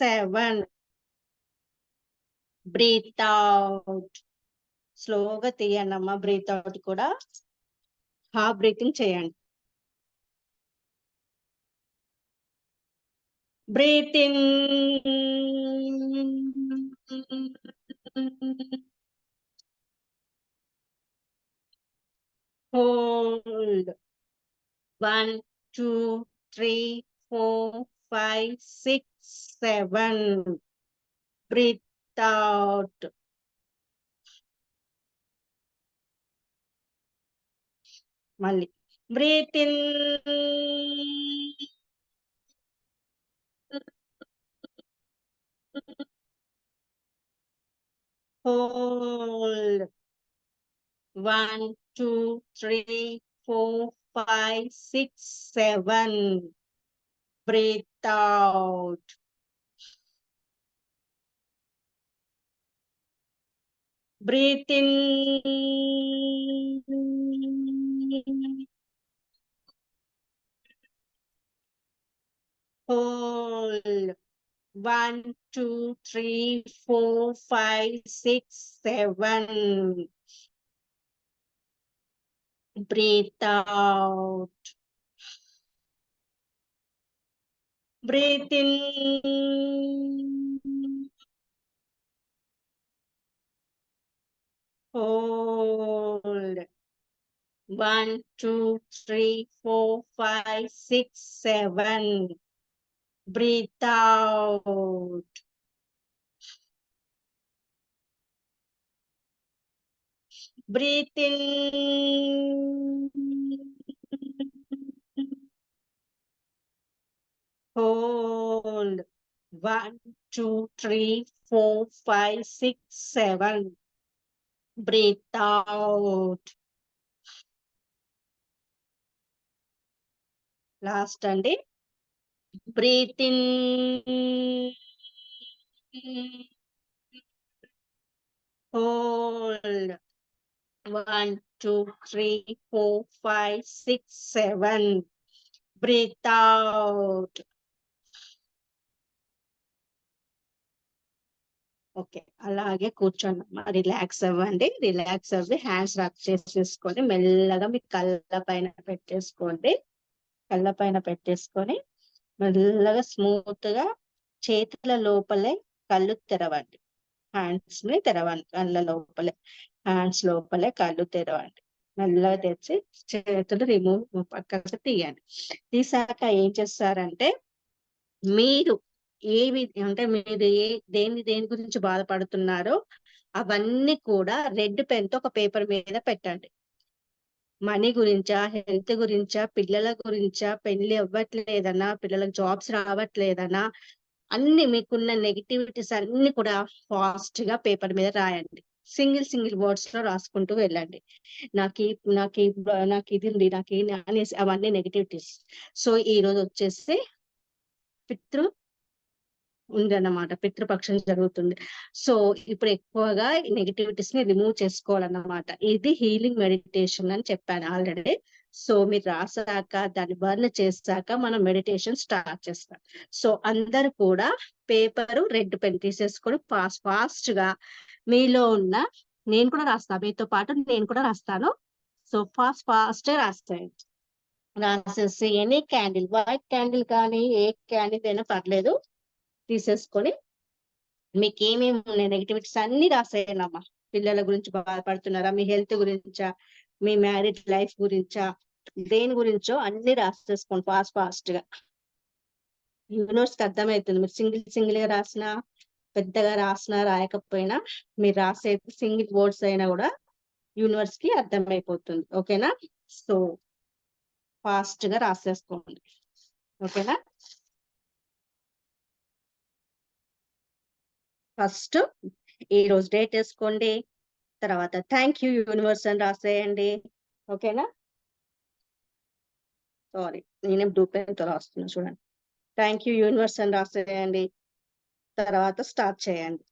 7. Breathe out. స్లోగా తీయండి అమ్మా. బ్రీత్ అవుట్ కూడా హాఫ్ బ్రీతింగ్ చేయండి. Breathe in. Hold. 1, 2, 3, 4, 5, 6, 7. Breathe out. మళ్ళీ breathe in. Hold. 1, 2, 3, 4, 5, 6, 7. Breathe out. Breathe in. Hold. 1, 2, 3, 4, 5, 6, 7. Breathe out. Breathe in. Hold. 1, 2, 3, 4, 5, 6, 7. Breathe out. Breathe in. Hold. 1, 2, 3, 4, 5, 6, 7. Breathe out. Last అండి. Breathe in. Hold. 1, 2, 3, 4, 5, 6, 7. Breathe out. Okay, అలాగే కూర్చోండి. Relax అవ్వండి. Relax అవ్వి hands rub చేసేసుకొని మెల్లగా మీ కళ్ళ పైన పెట్టేసుకోండి. కళ్ళ పైన పెట్టేసుకొని మెల్లగా స్మూత్ గా చేతుల లోపలే కళ్ళు తెరవండి. హ్యాండ్స్ ని తెరవండి. కళ్ళ లోపలే హ్యాండ్స్ లోపలే కళ్ళు తెరవండి. మెల్లగా తెచ్చి చేతులు రిమూవ్ పక్కకు తీయండి. తీసాక ఏం చేస్తారంటే, మీరు ఏవి అంటే మీరు దేని గురించి బాధపడుతున్నారో అవన్నీ కూడా రెడ్ పెన్ తో ఒక పేపర్ మీద పెట్టండి. మనీ గురించా, హెల్త్ గురించా, పిల్లల గురించా, పెళ్లి అవ్వట్లేదనా, పిల్లలకు జాబ్స్ రావట్లేదనా, అన్ని మీకున్న నెగిటివిటీస్ అన్ని కూడా ఫాస్ట్ గా పేపర్ మీద రాయండి. సింగిల్ వర్డ్స్ లో రాసుకుంటూ వెళ్ళండి. నాకు నాకు నాకు ఇది ఉంది, నాకు అనేసి అవన్నీ నెగిటివిటీస్. సో ఈ రోజు వచ్చేసి పితృ ఉందన్నమాట. పితృపక్షం జరుగుతుంది. సో ఇప్పుడు ఎక్కువగా నెగిటివిటీస్ ని రిమూవ్ చేసుకోవాలన్నమాట. ఇది హీలింగ్ మెడిటేషన్ అని చెప్పాను ఆల్రెడీ. సో మీరు రాసాక దాన్ని బర్న్ చేశాక మనం మెడిటేషన్ స్టార్ట్ చేస్తాం. సో అందరు కూడా పేపరు రెడ్ పెన్ తీసేసుకొని ఫాస్ట్ గా మీలో ఉన్న, నేను కూడా రాస్తాను మీతో పాటు, నేను కూడా రాస్తాను. సో ఫాస్ట్ రాస్తాను. రాసేసి ఎనీ క్యాండిల్, వైట్ క్యాండిల్ కానీ ఏ క్యాండిల్ అయినా పర్లేదు, తీసేసుకొని మీకు ఏమేమి ఉన్నాయి నెగిటివిటీస్ అన్ని రాసేయండి అమ్మా. పిల్లల గురించి బాధపడుతున్నారా, మీ హెల్త్ గురించా, మీ మ్యారేజ్ లైఫ్ గురించా, దేని గురించో అన్ని రాసేసుకోండి ఫాస్ట్ గా. యూనివర్స్ కి అర్థమవుతుంది. మీరు సింగిల్ గా రాసినా, పెద్దగా రాసినా రాయకపోయినా, మీరు రాసే సింగిల్ వర్డ్స్ అయినా కూడా యూనివర్స్ కి అర్థమైపోతుంది. ఓకేనా? సో ఫాస్ట్ గా రాసేసుకోండి. ఓకేనా? ఫస్ట్ ఈ రోజు డేట్ వేసుకోండి. తర్వాత థ్యాంక్ యూ యూనివర్స్ అని రాసేయండి. ఓకేనా? సారీ, నేనే బ్లూ పెన్ తో రాస్తున్నా చూడండి. థ్యాంక్ యూ యూనివర్స్ అని రాసేయండి. తర్వాత స్టార్ట్ చేయండి.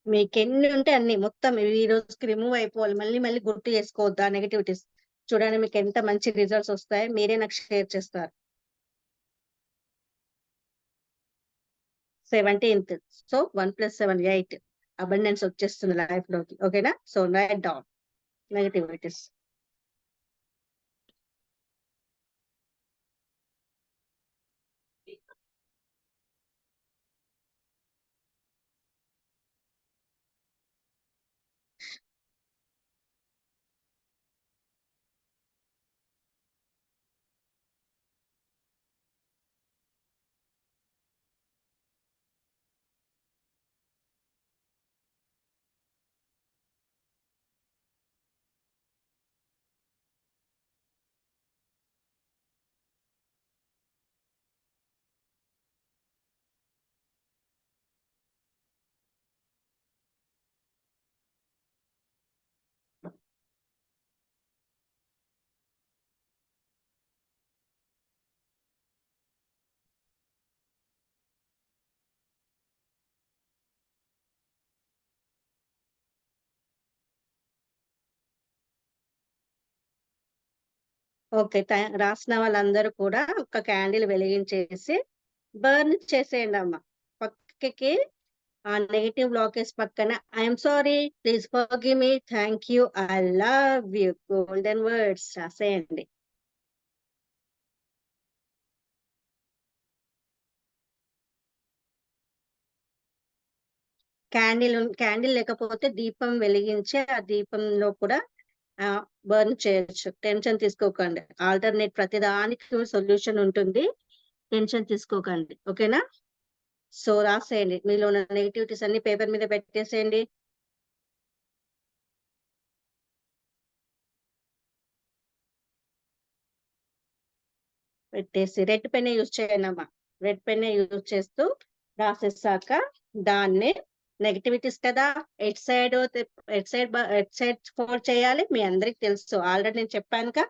మీకు ఎన్ని ఉంటే అన్ని మొత్తం ఈ రోజుకి రిమూవ్ అయిపోవాలి. మళ్ళీ గుర్తు చేసుకోవద్దు ఆ నెగిటివిటీస్. చూడండి మీకు ఎంత మంచి రిజల్ట్స్ వస్తాయి, మీరే నాకు షేర్ చేస్తారు. 17th. సో 1 + 7 8 అబండెన్స్ వచ్చేస్తుంది లైఫ్ లోకి. ఓకేనా? So right down negativities. Okay, రాసిన వాళ్ళందరూ కూడా ఒక క్యాండిల్ వెలిగించేసి బర్న్ చేసేయండి అమ్మ. పక్కకి ఆ నెగిటివ్ బ్లాకేజ్ పక్కన I'm sorry, please forgive me, thank you, I love you, golden words రాసేయండి. క్యాండిల్ లేకపోతే దీపం వెలిగించి ఆ దీపంలో కూడా బర్న్ చేయొచ్చు. టెన్షన్ తీసుకోకండి, ఆల్టర్నేట్ ప్రతిదానికి సొల్యూషన్ ఉంటుంది, టెన్షన్ తీసుకోకండి. ఓకేనా? సో రాసేయండి, మీలో ఉన్న నెగిటివిటీస్ అన్ని పేపర్ మీద పెట్టేసేయండి. పెట్టేసి రెడ్ పెన్ యూజ్ చేయండి అమ్మా. రెడ్ పెన్ యూజ్ చేస్తూ రాసేసాక దాన్ని నెగిటివిటీస్ కదా, ఎట్ సైడ్ ఫోల్డ్ చేయాలి. మీ అందరికి తెలుసు, ఆల్రెడీ నేను చెప్పానుగా.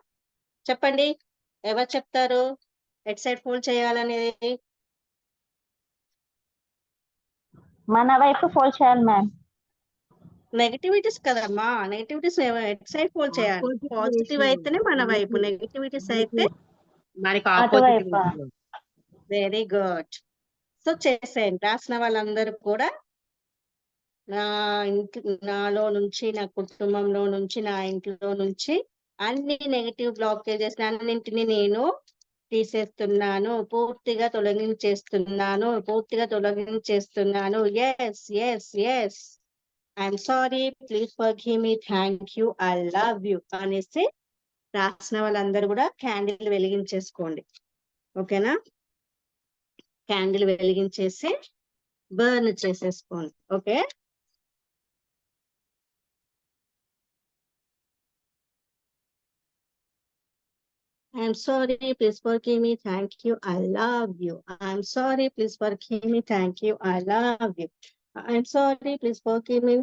చెప్పండి, ఎవరు చెప్తారు ఎట్ సైడ్ ఫోల్డ్ చేయాలనేది? మన వైపు ఫోల్డ్ చేయాలి మ్యామ్. నెగిటివిటీస్ కదమ్మా, నెగిటివిటీస్ ఎట్ సైడ్ ఫోల్డ్ చేయాలి. పాజిటివ్ అయితేనే మన వైపు, నెగిటివిటీస్ అయితే మనకి ఆపోజిట్. Very good. సో చేసేయండి. రాసిన వాళ్ళందరూ కూడా నాలో నుంచి, నా కుటుంబంలో నుంచి, నా ఇంట్లో నుంచి అన్ని నెగిటివ్ బ్లాకేజెస్ అన్నింటినీ నేను తీసేస్తున్నాను, పూర్తిగా తొలగించేస్తున్నాను. Yes yes yes, I'm sorry, please forgive me, thank you, I love you అనేసి రాసిన వాళ్ళందరూ కూడా క్యాండిల్ వెలిగించేసుకోండి. ఓకేనా? క్యాండిల్ వెలిగించేసి బర్న్ చేసేసుకోండి. Okay? I'm sorry, please forgive me, thank you, I love you. I'm sorry, please forgive me, thank you, I love you. I'm sorry, please forgive me,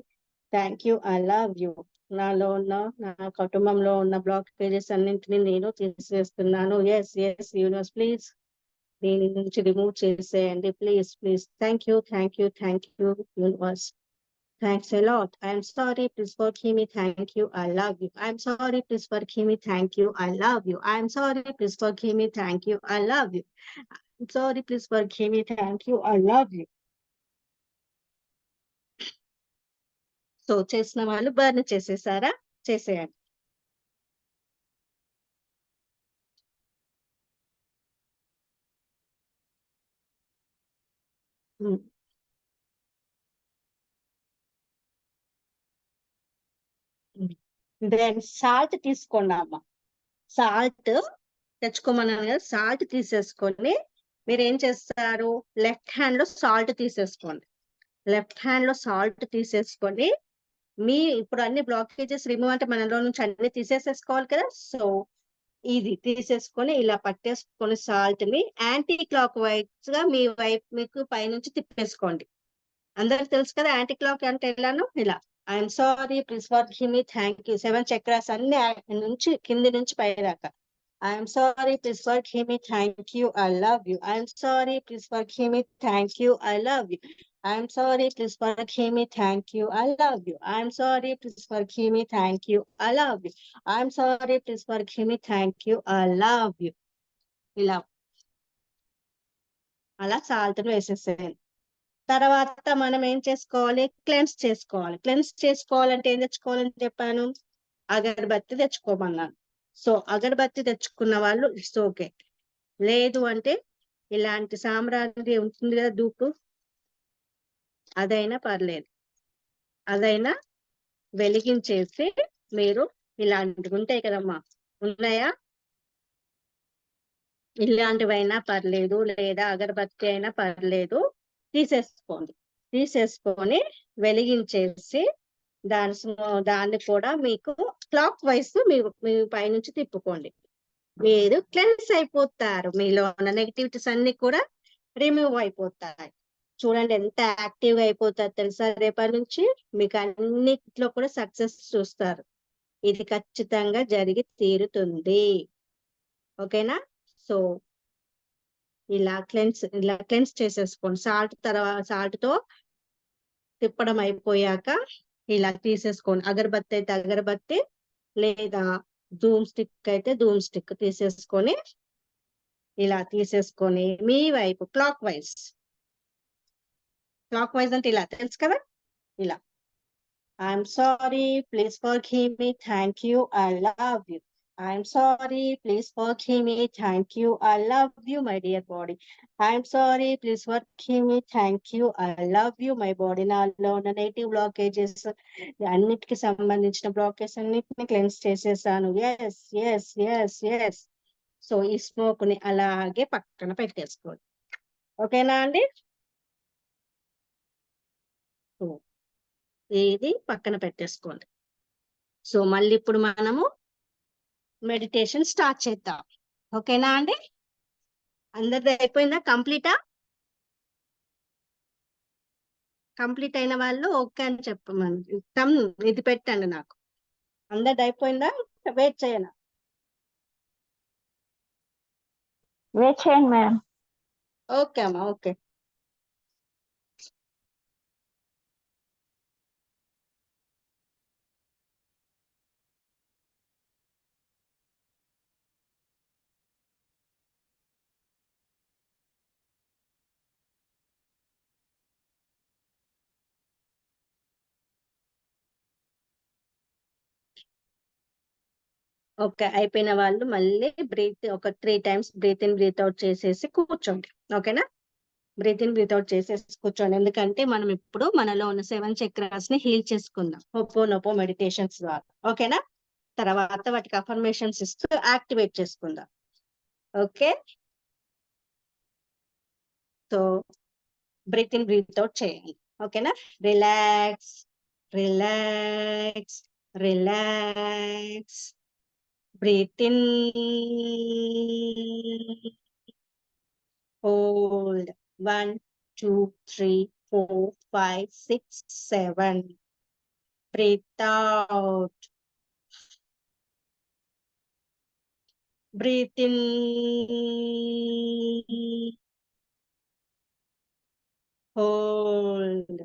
thank you, I love you. నాలో ఉన్న, నా కుటుంబంలో ఉన్న blockages అన్నింటినీ నేను తీసేస్తున్నాను. Yes yes universe, please దీని నుంచి రిమూవ్ చేసేయండి. Please please. Thank you universe. Thanks a lot. I'm sorry, please forgive me, thank you, I love you. I'm sorry, please forgive me, thank you, I love you. I'm sorry, please forgive me, thank you, I love you. I'm sorry, please forgive me, thank you, I love you. So చేసిన వాళ్ళు burn చేసేసారా? చేసేయండి. Then salt తీసుకోండి అమ్మ. Salt తెచ్చుకోమన్నాను కదా, salt తీసేసుకొని మీరు ఏం చేస్తారు, లెఫ్ట్ హ్యాండ్ లో సాల్ట్ తీసేసుకోండి. లెఫ్ట్ హ్యాండ్ లో సాల్ట్ తీసేసుకొని మీ ఇప్పుడు అన్ని బ్లాకేజెస్ రిమూవ్ అంటే మనలో నుంచి అన్ని తీసేసేసుకోవాలి కదా. సో ఇది తీసేసుకొని ఇలా పట్టేసుకొని సాల్ట్ ని యాంటీ క్లాక్ వైజ్ గా మీ వైపు మీకు పైనుంచి తిప్పేసుకోండి. అందరికి తెలుసు కదా యాంటీ క్లాక్ అంటే ఎలానో, ఇలా. I'm sorry, please forgive me, thank you. 7 chakras అన్ని నుంచి కింది నుంచి పై దాకా. I'm sorry, please forgive me, thank you, I love you. I'm sorry, please forgive me, thank you, I love you. I'm sorry, please forgive me, thank you, I love you. I'm sorry, please forgive me, thank you, I love you. I'm sorry, please forgive me, thank you, I love you. ఇలా అలా salt వేసేసేయండి. తర్వాత మనం ఏం చేసుకోవాలి, cleanse చేసుకోవాలి. Cleanse చేసుకోవాలంటే ఏం తెచ్చుకోవాలని చెప్పాను, అగరబత్తి తెచ్చుకోమన్నాను. సో అగరబత్తి తెచ్చుకున్న వాళ్ళు ఇట్స్ ఓకే. లేదు అంటే ఇలాంటి సాంబ్రాణి ఉంటుంది కదా ధూపు, అదైనా పర్లేదు, అదైనా వెలిగించేసి మీరు ఇలాంటివి ఉంటాయి కదమ్మా, ఉన్నాయా, ఇలాంటివైనా పర్లేదు, లేదా అగరబత్తి అయినా పర్లేదు, తీసేసుకోండి. తీసేసుకొని వెలిగించేసి దాన్ని కూడా మీకు క్లాక్ వైజ్ మీ పైనుంచి తిప్పుకోండి. మీరు క్లెన్స్ అయిపోతారు, మీలో ఉన్న నెగిటివిటీస్ అన్ని కూడా రిమూవ్ అయిపోతాయి. చూడండి ఎంత యాక్టివ్ గా అయిపోతారు తెలుసా, రేపటి నుంచి మీకు అన్నిట్లో కూడా సక్సెస్ చూస్తారు. ఇది ఖచ్చితంగా జరిగి తీరుతుంది. ఓకేనా? సో ఇలా క్లెన్స్ చేసేసుకోండి. సాల్ట్ తో తిప్పడం అయిపోయాక ఇలా తీసేసుకోండి. అగరబత్తి అయితే అగరబత్తి, లేదా ధూమ్ స్టిక్ అయితే ధూమ్ స్టిక్ తీసేసుకొని ఇలా తీసేసుకొని మీ వైపు క్లాక్ వైజ్ అంటే ఇలా తెలుసు కదా, ఇలా I'm sorry, please forgive me, thank you, I love you. I'm sorry, please forgive me, thank you, I love you, my dear body. I'm sorry, please forgive me, thank you, I love you, my body. నాలో ఉన్న negative blockages అన్నిటికి సంబంధించిన blockage అన్నిటిని cleanse చేసేసాను. Yes yes yes yes. So ఈ smoke ని అలాగే పక్కన పెట్టేసుకోండి. ఓకేనా అండి? ఇది పక్కన పెట్టేసుకోండి. సో మళ్ళీ ఇప్పుడు మనము మెడిటేషన్ స్టార్ట్ చేద్దాం. ఓకేనా అండి? అందరిది అయిపోయిందా? కంప్లీట్ అయిన వాళ్ళు ఓకే అని చెప్పమని ఇది పెట్టండి నాకు. అందరిది అయిపోయిందా? వెయిట్ చేయనా? వెయిట్ చేయండి మేడం. ఓకే అమ్మా, ఓకే. ఓకే అయిపోయిన వాళ్ళు మళ్ళీ ఒక 3 times breathe in breathe out చేసేసి కూర్చోండి. ఓకేనా? బ్రీత్ ఇన్ బ్రీత్ అవుట్ చేసేసి కూర్చోండి. ఎందుకంటే మనం ఇప్పుడు మనలో ఉన్న 7 చక్రాస్ ని హీల్ చేసుకుందాం హోపోనోపో మెడిటేషన్స్ ద్వారా. ఓకేనా? తర్వాత వాటికి అఫర్మేషన్స్ ఇస్తూ యాక్టివేట్ చేసుకుందాం. Okay, so breathe in breathe out చేయండి. ఓకేనా? Relax relax relax. Breathe in, hold 1 2 3 4 5 6 7. Breathe out, breathe in, hold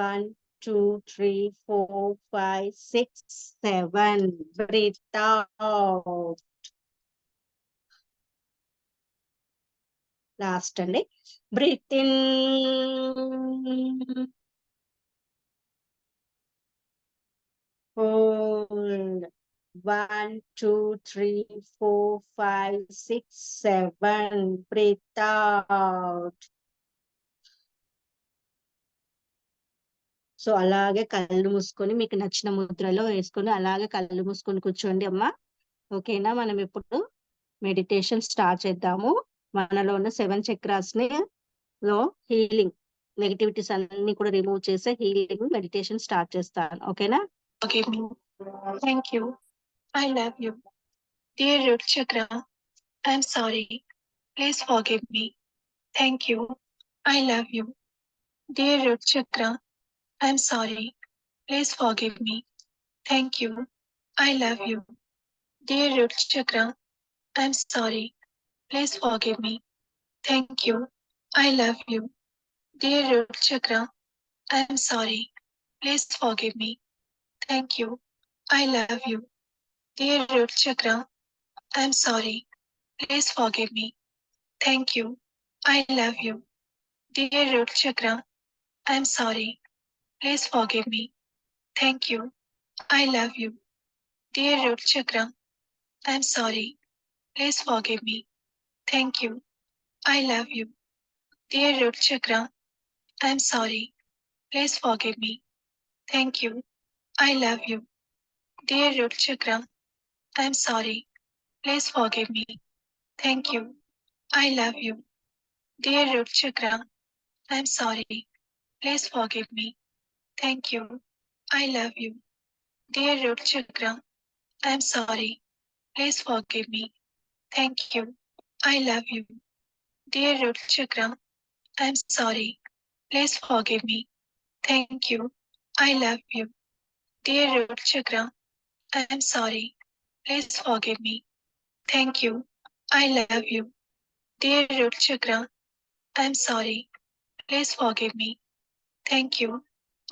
1 2 3 4 5 6 7. Breathe out. Last అండి. Breathe in, hold 1 2 3 4 5 6 7. Breathe out. So అలాగే కళ్ళు మూసుకొని మీకు నచ్చిన ముద్రలో వేసుకొని అలాగే కళ్ళు మూసుకొని కూర్చోండి అమ్మా. ఓకేనా? మనం ఇప్పుడు మెడిటేషన్ స్టార్ట్ చేద్దాము. మనలో ఉన్న 7 చక్రాస్ ని హీలింగ్ నెగటివిటీస్ అన్ని కూడా రిమూవ్ చేసే హీలింగ్ మెడిటేషన్ స్టార్ట్ చేస్తాను. ఓకేనా? Forgive me. Thank you. I love you. Dear root chakra, I'm sorry. Please forgive me. Thank you. I love you. Dear root chakra, I'm sorry. Please forgive me. Thank you. I love you. Dear root chakra, I'm sorry. Please forgive me. Thank you. I love you. Dear root chakra, I'm sorry. Please forgive me. Thank you. I love you. Dear root chakra, I'm sorry. Please forgive me. Thank you. I love you. Dear root chakra, I'm sorry. Please forgive me. Thank you. I love you. Dear root chakra, I'm sorry. Please forgive me. Thank you. I love you. Dear root chakra, I'm sorry. Please forgive me. Thank you. I love you. Dear root chakra, I'm sorry. Please forgive me. Thank you. I love you. Dear root chakra, I'm sorry. Please forgive me. Thank you. I love you. Dear root chakra, I'm sorry. Please forgive me. Thank you. I love you. Dear root chakra, I'm sorry. Please forgive me. Thank you. I love you. Dear root chakra, I'm sorry. Please forgive me. Thank you. I love you. Dear root chakra, I'm sorry. Please forgive me. Thank you.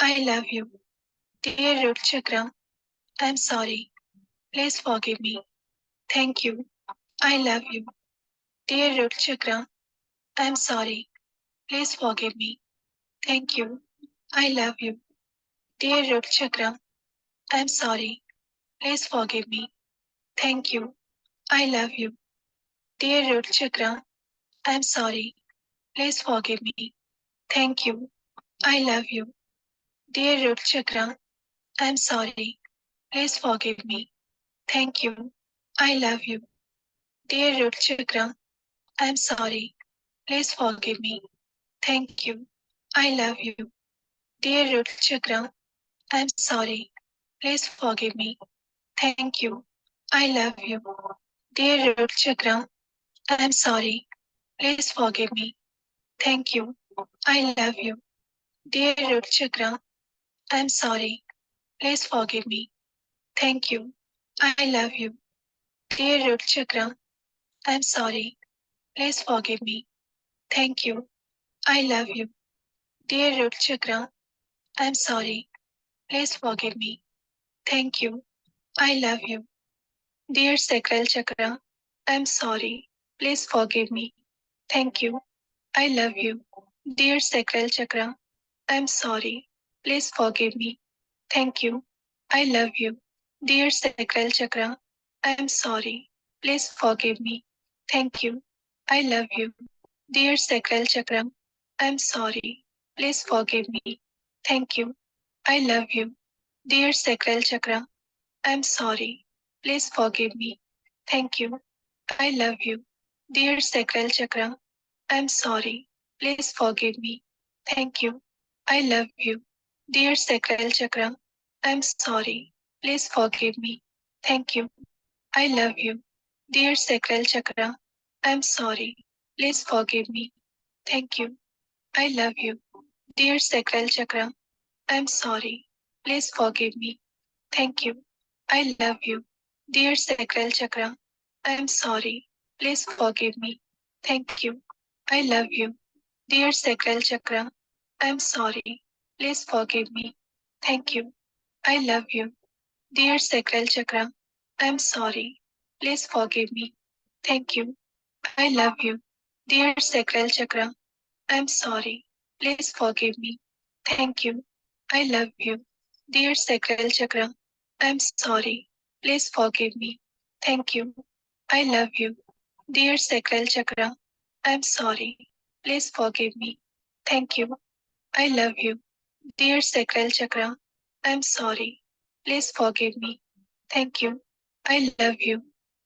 I love you. Dear root chakra, I'm sorry. Please forgive me. Thank you. I love you. Dear root chakra, I'm sorry. Please forgive me. Thank you. I love you. Dear root chakra, I'm sorry. Please forgive me. Thank you. I love you. Dear root chakra, I'm sorry. Please forgive me. Thank you. I love you. Dear root chakra, I'm sorry. Please forgive me. Thank you. I love you. Dear root chakra, I'm sorry. Please forgive me. Thank you. I love you. Dear root chakra, I'm sorry. Please forgive me. Thank you. I love you. Dear root chakra, I'm sorry. Please forgive me. Thank you. I love you. Dear root chakra, I'm sorry. Please forgive me. Thank you. I love you. Dear root chakra, I'm sorry. Please forgive me. Thank you. I love you. Dear root chakra, I'm sorry. Please forgive me. Thank you. I love you. Dear sacral chakra, I'm sorry. Please forgive me. Thank you. I love you. Dear sacral chakra, I'm sorry. Please forgive me. Thank you. I love you. Dear sacral chakra, I'm sorry. Please forgive me. Thank you. I love you. Dear sacral chakra, I'm sorry. Please forgive me. Thank you. I love you. Dear sacral chakra, I'm sorry. Please forgive me. Thank you. I love you. Dear sacral chakra, I'm sorry. Please forgive me. Thank you. I love you. Dear sacral chakra, I'm sorry. Please forgive me. Thank you. I love you. Dear sacral chakra, I'm sorry. Please forgive me. Thank you. I love you. Dear sacral chakra, I'm sorry. Please forgive me. Thank you. I love you. Dear sacral chakra, I'm sorry. Please forgive me. Thank you. I love you. Dear sacral chakra, I'm sorry. Please forgive me. Thank you. I love you. Dear sacral chakra, I'm sorry. Please forgive me. Thank you. I love you. Dear sacral chakra, I'm sorry. Please forgive me. Thank you. I love you. Dear sacral chakra, I'm sorry. Please forgive me. Thank you. I love you. Dear sacral chakra, I'm sorry. Please forgive me. Thank you. I love you. Dear sacral chakra, I'm sorry. Please forgive me. Thank you. I love you.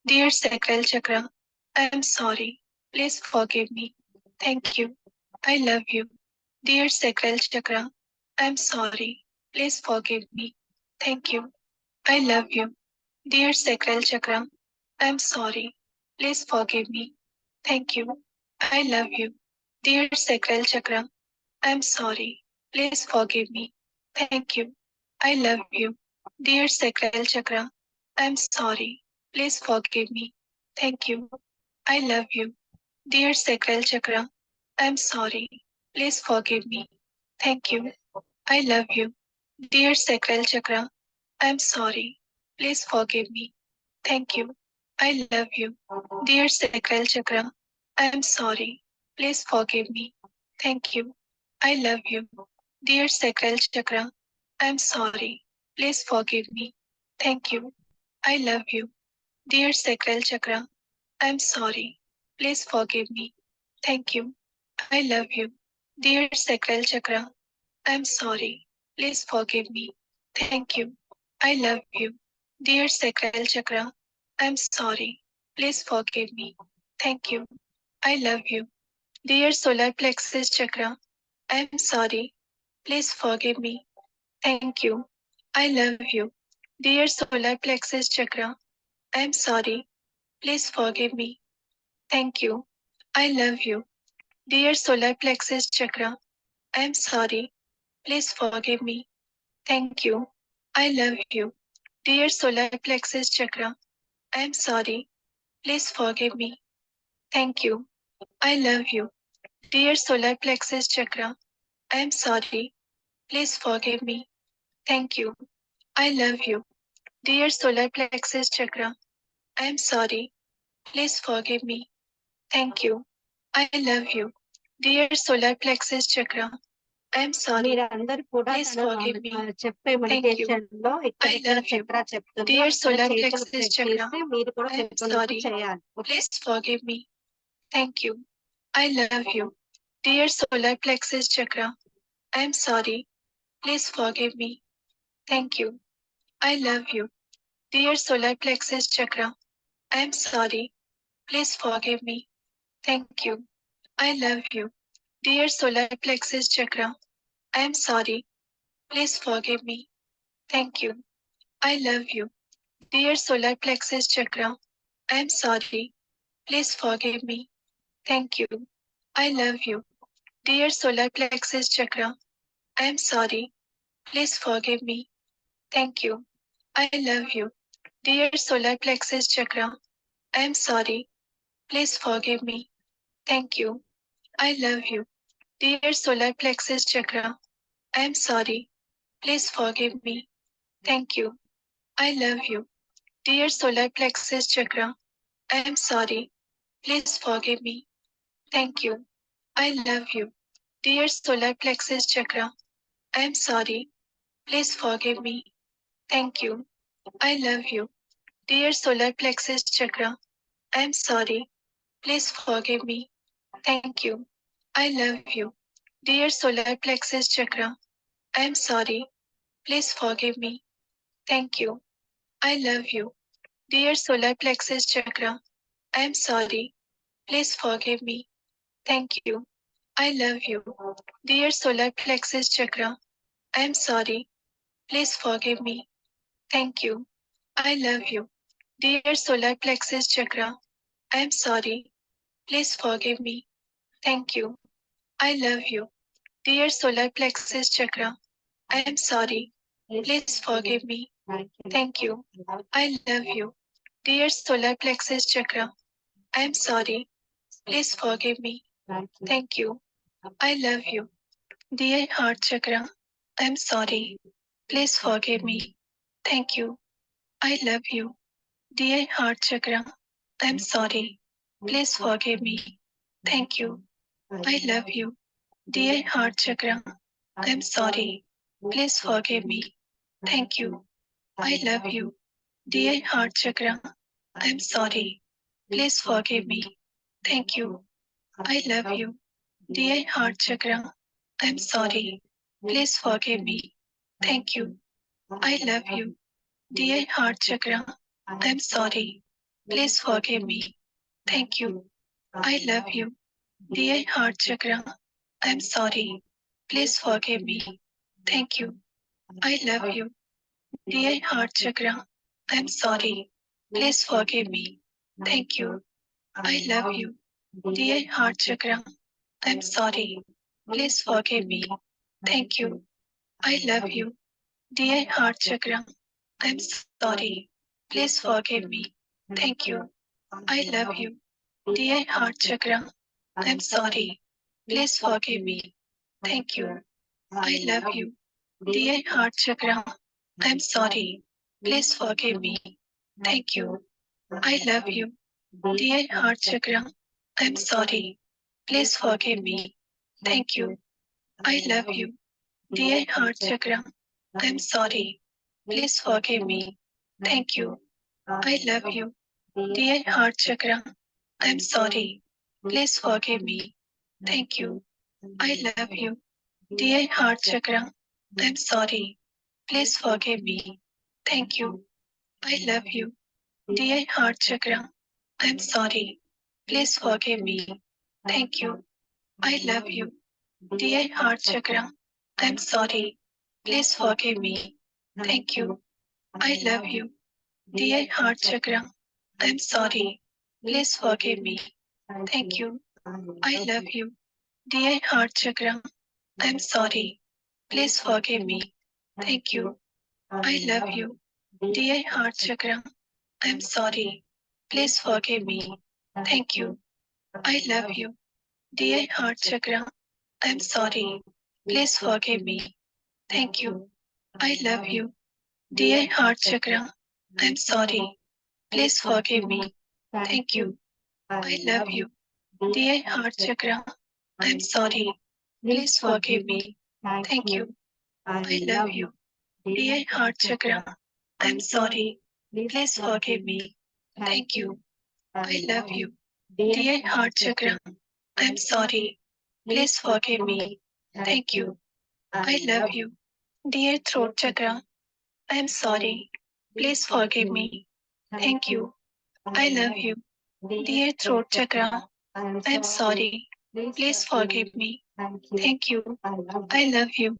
Dear sacral chakra, I'm sorry. Please forgive me. Thank you. I love you. Dear sacral chakra, I'm sorry. Please forgive me. Thank you. I love you. Dear sacral chakra, I'm sorry. Please forgive me. Thank you. I love you. Dear sacral chakra, I'm sorry. Please forgive me. Thank you. I love you. Dear sacral chakra, I'm sorry. Please forgive me. Thank you. I love you. Dear sacral chakra, I'm sorry. Please forgive me. Thank you. I love you. Dear Sacral Chakra, I'm sorry. Please forgive me. Thank you. I love you. Dear Sacral Chakra, I'm sorry. Please forgive me. Thank you. I love you. Dear Sacral Chakra, I'm sorry. Please forgive me. Thank you. I love you. Dear Sacral Chakra, I'm sorry. Please forgive me. Thank you. I love you. Dear Sacral Chakra, I'm sorry. Please forgive me. Thank you. I love you. Dear Sacral Chakra, I'm sorry. Please forgive me. Thank you. I love you. Dear Solar Plexus Chakra, I'm sorry. Please forgive me. Thank you. I love you. Dear Solar Plexus Chakra, I'm sorry. Please forgive me. Thank you. I love you. Dear Solar Plexus Chakra, I'm sorry. Please forgive me. Thank you. I love you. Dear Solar Plexus Chakra, I'm sorry. Please forgive me. Thank you. I love you. Dear Solar Plexus Chakra, I'm sorry. Please forgive me. Thank you. I love you. Dear Solar Plexus Chakra, I'm sorry. Please forgive me. Thank you. I love you. Dear Solar Plexus Chakra, I'm sorry. మీరందరూ కూడా Please తను forgive me. చెప్పే Thank you. Meditation లో ఇక్కడ I ఇక్కడ love you. చక్ర చెప్తుందో Dear అక్కడ Solar చేతులు Plexus ప్రెస్ Chakra, చేసి మీరు కూడా I'm చెప్పుకుంటూ sorry. చేయాలి. Okay Please forgive me. Thank you. I love you. Dear Solar Plexus Chakra, I'm sorry. Please forgive me. Thank you. I love you. Dear Solar Plexus Chakra, I'm sorry. Please forgive me. Thank you. I love you. Dear Solar Plexus Chakra, I'm sorry. Please forgive me. Thank you. I love you. Dear Solar Plexus Chakra, I'm sorry. Please forgive me. Thank you. I love you. Dear Solar Plexus Chakra, I'm sorry. Please forgive me. Thank you. I love you. Dear Solar Plexus Chakra, I'm sorry. Please forgive me. Thank you. I love you. Dear Solar Plexus Chakra, I'm sorry. Please forgive me. Thank you. I love you. Dear Solar Plexus Chakra, I'm sorry. Please forgive me. Thank you. I love you. Dear Solar Plexus Chakra, I'm sorry. Please forgive me. Thank you. I love you. Dear Solar Plexus Chakra, I'm sorry. Please forgive me. Thank you. I love you. Dear Solar Plexus Chakra, I'm sorry. Please forgive me. Thank you. I love you. Dear Solar Plexus Chakra, I'm sorry. Please forgive me. Thank you. I love you. Dear Solar Plexus Chakra, I'm sorry. Please forgive me. Thank you. I love you. Dear Solar Plexus Chakra, I'm sorry. Please forgive me. Thank you. I love you. Dear Solar Plexus Chakra, I'm sorry. Please forgive me. Thank you. I love you. Dear Solar Plexus Chakra, I'm sorry. Please forgive me. Thank you. I love you. Dear Heart Chakra, I'm sorry. Please forgive me. Thank you. I love you. Dear Heart Chakra, I'm sorry. Please forgive me. Thank you. I love you. Dear Heart Chakra, I'm sorry. Please forgive me. Thank you. I love you. Dear Heart Chakra, I'm sorry. Please forgive me. Thank you. I love you. Dear Heart Chakra, I'm sorry. Please forgive me. Thank you. I love you. Dear Heart Chakra, I'm sorry. Please forgive me. Thank you. I love you. Dear Heart Chakra, I'm sorry. Please forgive me. Thank you. I love you. Dear Heart Chakra, I'm sorry. Please forgive me. Thank you. I love you. Dear Heart Chakra, I'm sorry. Please forgive me. Thank you. I love you. Dear Heart Chakra, I'm sorry. Please forgive me. Thank you. I love you. Dear Heart Chakra, I'm sorry. Please forgive me. Thank you. I love you. Dear heart chakra, I'm sorry. Please forgive me. Thank you. I love you. Dear heart chakra, I'm sorry. Please forgive me. Thank you. I love you. Dear heart chakra, I'm sorry. Please forgive me. Thank you. I love you. Dear heart chakra, I'm sorry. Please forgive me. Thank you. I love you. Dear heart chakra, I'm sorry. Please forgive me. Thank you. I love you. Dear heart chakra, I'm sorry. Please forgive me. Thank you. I love you. Dear heart chakra, I'm sorry. Please forgive me. Thank you. I love you. Dear heart chakra, I'm sorry. Please forgive me. Thank you. I love you. Dear heart chakra, I'm sorry. Please forgive me. Thank you. I love you. Dear heart chakra, I'm sorry. Please forgive me. Thank you. I love you. Dear heart chakra, I'm sorry. Please forgive me. Thank you. I love you. Dear heart chakra, I'm sorry. Please forgive me. Thank you. I love you. Dear heart chakra, I'm sorry. Please forgive me. Thank you. I love you. Dear heart chakra, I'm sorry. Please forgive me. Thank you. I love you. Dear heart chakra, I'm sorry. Please forgive me. Thank you. I love you. Dear throat chakra, I'm sorry. Please forgive me. Thank you. I love you. Dear throat chakra, I'm sorry. Please forgive me. Thank you. I love you.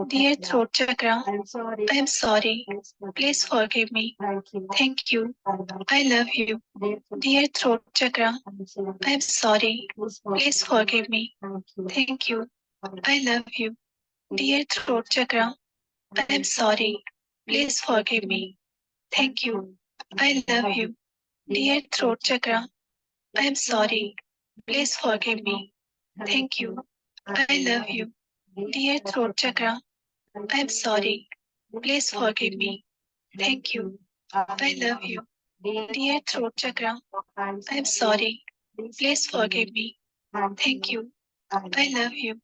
Dear throat chakra, I'm sorry. Please forgive me. Thank you. I love you. Dear throat chakra, I'm sorry. Please forgive me. Thank you. I love you. Dear throat chakra, I'm sorry. Please forgive me. Thank you. I love you. Dear throat chakra, I'm sorry. Please forgive me. Thank you. I love you. Dear throat chakra, I'm sorry. Please forgive me. Thank you. I love you. Dear throat chakra, I'm sorry. Please forgive me. Thank you. I love you.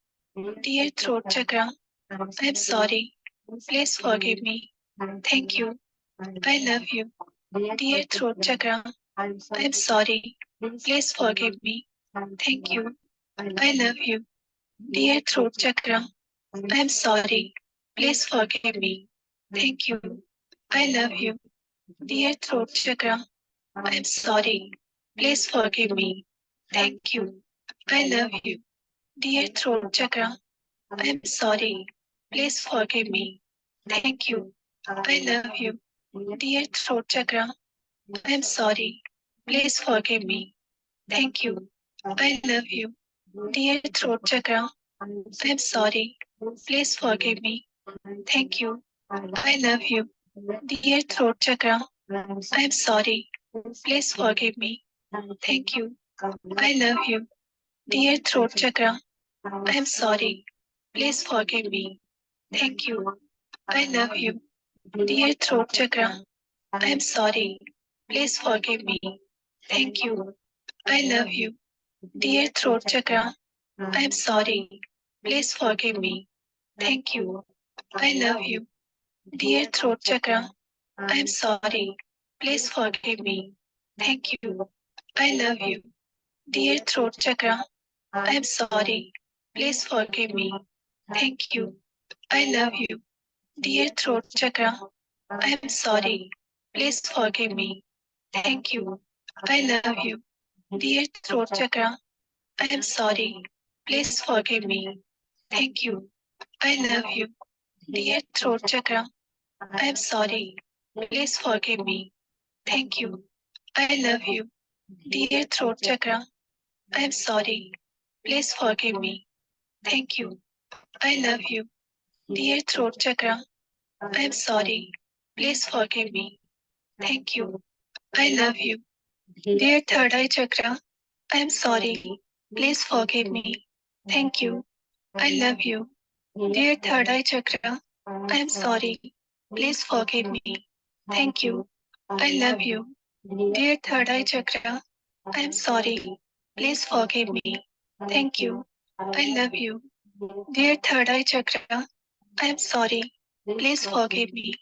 Dear throat chakra, I'm sorry. Please forgive me. Thank you. I love you. Dear throat chakra, I'm sorry. Please forgive me. Thank you. I love you. Dear throat chakra, I'm sorry. Please forgive me. Thank you. I love you. Dear throat chakra, I'm sorry. Please forgive me. Thank you. I love you. Dear throat chakra, I'm sorry. Please forgive me. Thank you. I love you. Dear throat chakra, I'm sorry. Please forgive me. Thank you. I love you. Dear throat chakra, I'm sorry. Please forgive me. Thank you. I love you. Dear throat chakra, I'm sorry. Please forgive me. Thank you. I love you. Dear throat chakra, I'm sorry. Please forgive me. Thank you. I love you. Dear throat chakra, I'm sorry. Please forgive me. Thank you. I love you. Dear throat chakra, I'm sorry. Please forgive me. Thank you. I love you. Dear throat chakra, I'm sorry. Please forgive me. Thank you. I love you. Dear throat chakra, I'm sorry. Please forgive me. Thank you. I love you. Dear throat chakra, I'm sorry. Please forgive me. Thank you. I love you. Dear throat chakra, I'm sorry. Please forgive me. Thank you. I love you. Dear throat chakra, I'm sorry. Please forgive me. Thank you. I love you. Dear throat chakra, I'm sorry. Please forgive me. Thank you. I love you. Dear throat chakra, I'm sorry. Please forgive me. Thank you. I love you. Dear third eye chakra, I'm sorry. Please forgive me. Thank you. I love you. Dear third eye chakra, I am sorry. Please forgive me. Thank you. I love you. Dear third eye chakra, I am sorry. Please forgive me. Thank you. I love you. Dear third eye chakra, I am sorry. Please forgive me.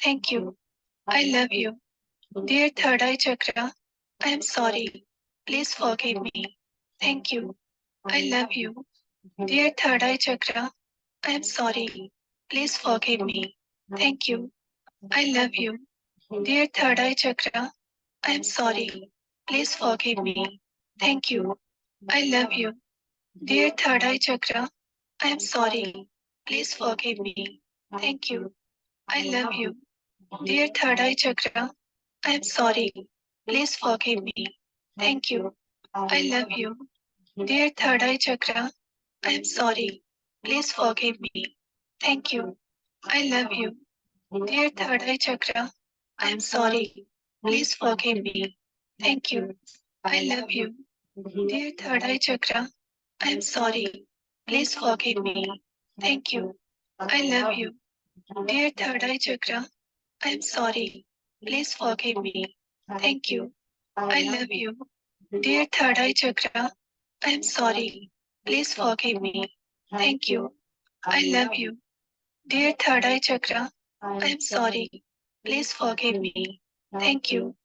Thank you. I love you. Dear third eye chakra, I am sorry. Please forgive me. Thank you. I love you. Dear third eye chakra, I am sorry. Please forgive me. Thank you. I love you. Dear third eye chakra, I am sorry. Please forgive me. Thank you. I love you. Dear third eye chakra, I am sorry. Please forgive me. Thank you. I love you. Dear third eye chakra, I am sorry. Please forgive me. Thank you. I love you. Dear third eye chakra, I am sorry. Please forgive me. Thank you. I love you. Dear third eye chakra, I am sorry. Please forgive me. Thank you. I love you. Dear third eye chakra, I am sorry. Please forgive me. Thank you. I love you. Dear third eye chakra, I am sorry. Please forgive me. Thank you. I love you. Dear third eye chakra, I am sorry. Please forgive me. Thank you. I love you. Dear third eye chakra, I am sorry. Please forgive me. Thank you.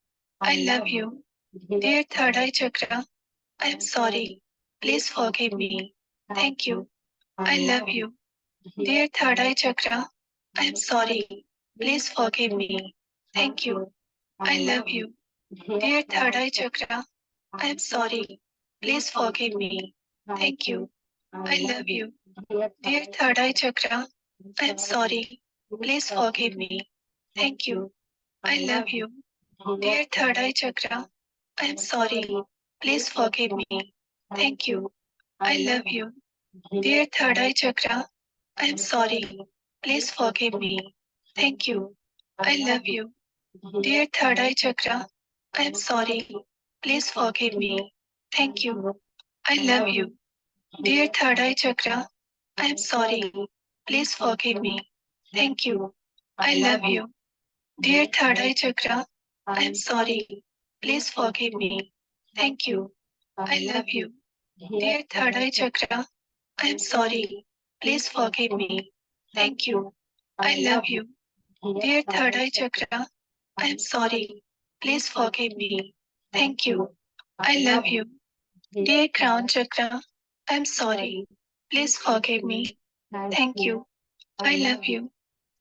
I love you. Dear third eye chakra, I am sorry. Please forgive me. Thank you. I love you. Dear third eye chakra, I am sorry. Please forgive me. Thank you. I love you. Dear third eye chakra, I am sorry. Please forgive me. Thank you. I love you. Dear third eye chakra, I am sorry. Please forgive me. Thank you. I love you. Dear third eye chakra, I am sorry. Please forgive me. Thank you. I love you. Dear third eye chakra, I am sorry. Please forgive me. Thank you. I love you. Dear third eye chakra, I am sorry. Please forgive me. Thank you. I love you. Dear third eye chakra, I am sorry. Please forgive me. Thank you. I love you. Dear third eye chakra, I am sorry. Please forgive me. Thank you. I love you. Dear third eye chakra, I am sorry. Please forgive me. Thank you. I love you. Dear third eye chakra, I am sorry. Please forgive me. Thank you. I love you. Dear crown chakra, I am sorry. Please forgive me. Thank you. I love you.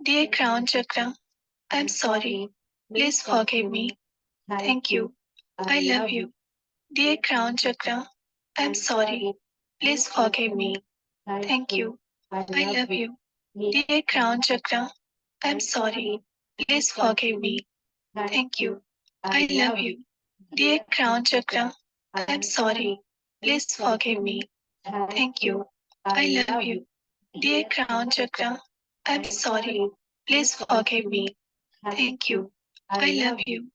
Dear crown chakra, I am sorry. Please forgive me. Thank you. I love you. Dear crown chakra, I am sorry. Please forgive me. Thank you. I love you. Dear crown chakra, I am sorry. Please forgive me. Thank you. I love you. Dear crown chakra, I am sorry. Please forgive me. Thank you. I love you. Dear crown chakra, I am sorry. Please forgive me. Thank you. I love you.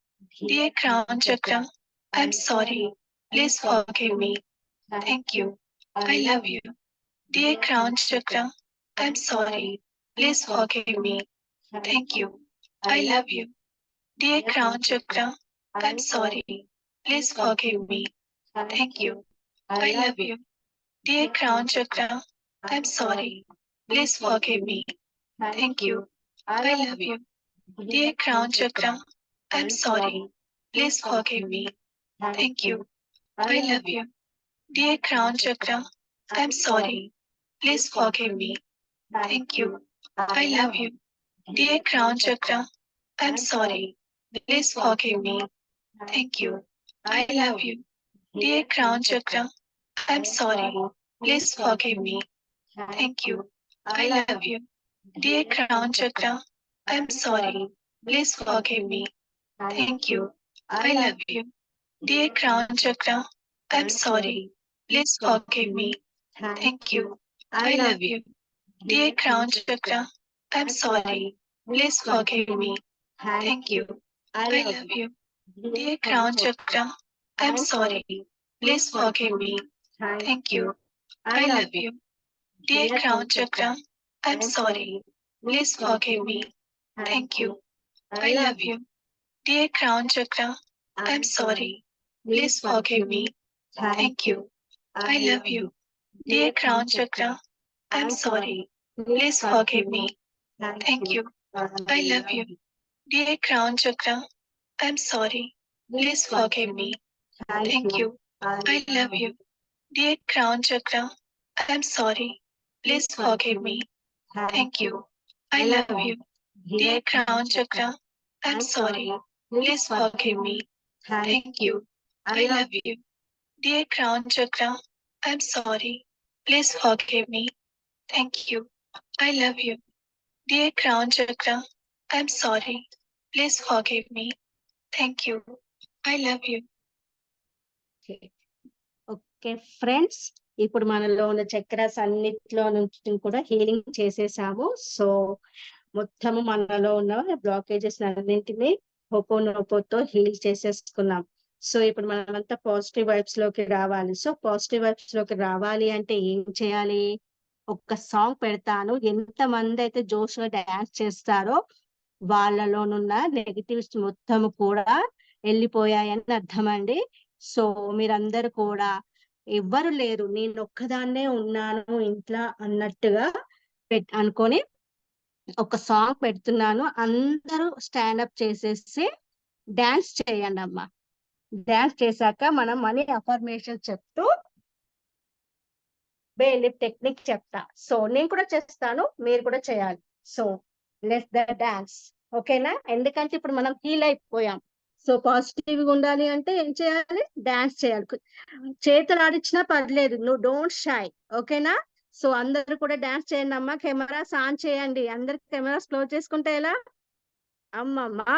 Dear crown chakra, I am sorry. Please forgive me. Thank you. I love you. Dear crown chakra, I am sorry. Please forgive me. Thank you. I love you. Dear crown chakra, I am sorry. Please forgive me. Thank you. I love you. Dear crown chakra, I am sorry. Please forgive me. Thank you. I love you. Dear crown chakra, I am sorry. Please forgive me. Thank you. I love you. Dear crown chakra, I am sorry. Please forgive me. Thank you. I love you. Dear crown chakra, I am sorry. Please forgive me. Thank you. I love you. Dear crown chakra, I am sorry. Please forgive me. Thank you. I love you. Dear crown chakra, I am sorry. Please forgive me. Thank you. I love you. Dear crown chakra, I am sorry. Please forgive me. Thank you. I love you. Dear crown chakra, I am sorry. Please forgive me. Thank you. I love you. Dear crown chakra, I am sorry. Please forgive me. Thank you. I love you. Dear Crown Chakra, I'm sorry. Please forgive me. Thank you. I love you. Dear Crown Chakra, I'm sorry. Please forgive me. Thank you. I love you. Dear Crown Chakra, I'm sorry. Please forgive me. Thank you. I love you. Dear Crown Chakra, I'm sorry. Please forgive me. Thank you. I love you. Dear Crown Chakra, I'm sorry. Please forgive me. Thank you. I love you. Dear Crown Chakra, I'm sorry. Please forgive me. Thank you. I love you. Dear Crown Chakra, I'm sorry. Please forgive me. Thank you. I love you. Dear Crown Chakra, I'm sorry. Please forgive me. Thank you. I love you. Okay friends, ఇప్పుడు మనలో ఉన్న chakras అన్నిట్లో నుంచి కూడా healing చేసేసాము. So మొత్తము మనలో ఉన్న బ్లాకేజెస్ అన్నింటినీ హోపోనోపోతో హీల్ చేసేసుకున్నాం. సో ఇప్పుడు మనమంతా పాజిటివ్ వైబ్స్ లోకి రావాలి. సో పాజిటివ్ వైబ్స్ లోకి రావాలి అంటే ఏం చేయాలి? ఒక్క సాంగ్ పెడతాను. ఎంతమంది అయితే జోష్గా డాన్స్ చేస్తారో వాళ్ళలోనున్న నెగిటివ్స్ మొత్తము కూడా వెళ్ళిపోయాయని అర్థం అండి. సో మీరందరూ కూడా ఎవ్వరు లేరు, నేను ఒక్కదాన్నే ఉన్నాను ఇంట్లో అన్నట్టుగా అనుకొని ఒక సాంగ్ పెడుతున్నాను. అందరూ స్టాండప్ చేసేసి డాన్స్ చేయండి అమ్మా. డాన్స్ చేశాక మనం మనీ అఫర్మేషన్ చెప్తూ బేలిఫ్ టెక్నిక్ చెప్తా. సో నేను కూడా చేస్తాను, మీరు కూడా చేయాలి. సో లెట్స్ ద డాన్స్, ఓకేనా? ఎందుకంటే ఇప్పుడు మనం హీల్ అయిపోయాం. సో పాజిటివ్ గా ఉండాలి అంటే ఏం చేయాలి? డాన్స్ చేయాలి. చేతులు ఆడిచ్చినా పర్లేదు, నువ్వు డోంట్ షై, ఓకేనా? సో అందరు కూడా డాన్స్ చేయండి అమ్మా. కెమెరాస్ ఆన్ చేయండి. అందరు కెమెరాస్ క్లోజ్ చేసుకుంటే ఎలా అమ్మమ్మా?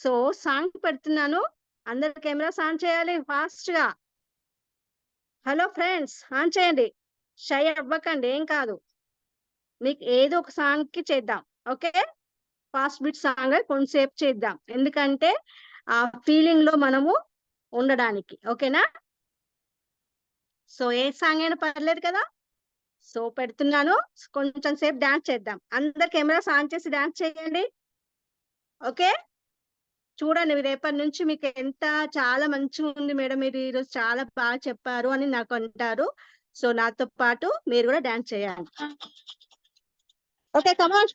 సో సాంగ్ పెడుతున్నాను, అందరు కెమెరాస్ ఆన్ చేయాలి ఫాస్ట్ గా. హలో ఫ్రెండ్స్, ఆన్ చేయండి. షై అవ్వకండి, ఏం కాదు. మీకు ఏదో ఒక సాంగ్ కి చేద్దాం, ఓకే? ఫాస్ట్ బీట్ సాంగ్ కొంతసేపు చేద్దాం, ఎందుకంటే ఆ ఫీలింగ్ లో మనము ఉండడానికి, ఓకేనా? సో ఏ సాంగ్ అయినా పర్లేదు కదా. సో పెడుతున్నాను, కొంచెం సేపు డాన్స్ చేద్దాం. అందరు కెమెరాస్ ఆన్ చేసి డాన్స్ చేయండి, ఓకే? చూడండి, రేపటి నుంచి మీకు ఎంత చాలా మంచిగా ఉంది మేడం, మీరు ఈరోజు చాలా బాగా చెప్పారు అని నాకు అంటారు. సో నాతో పాటు మీరు కూడా డాన్స్ చేయాలి, ఓకే? కమాన్.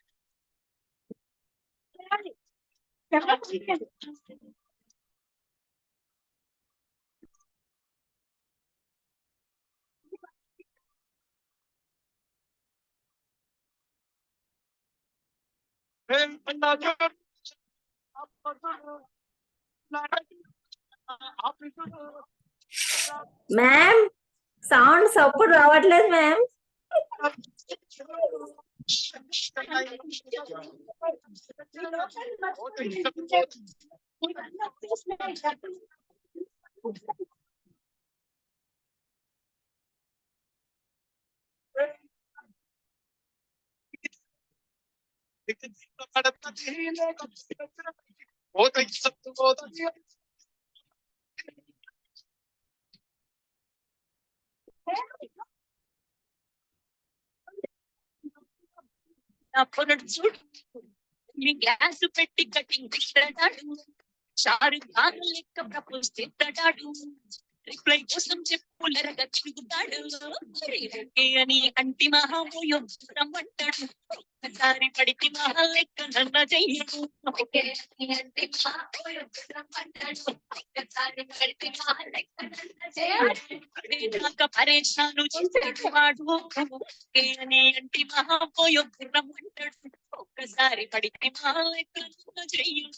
మ్యామ్ సౌండ్ సప్పుడు రావట్లేదు మ్యామ్. చూడు నీ గ్లాస్ పెట్టి కటింగ్ షారు ఖాన్ లెక్క ప్రపోజ్ చేస్తాడు. రిప్లై కోసం చెప్పులరగా తిరుగుతాడు. అని అంటి మహామోయో రమ్మంటాడు. ఒకసారి పడితే మహా లెక్క నన్న చెయ్యడు. పరేషాను చేసేవాడు. అని అంటి మహామోయో రమ్మంటాడు. ఒక్కసారి పడితే మహా లెక్క నన్న చెయ్యడు.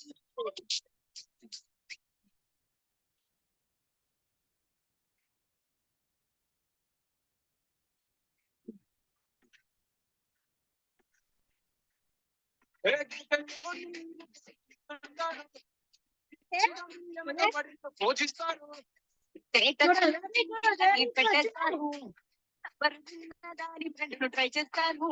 దాని ఫ్రెండ్ ట్రై చేస్తాను.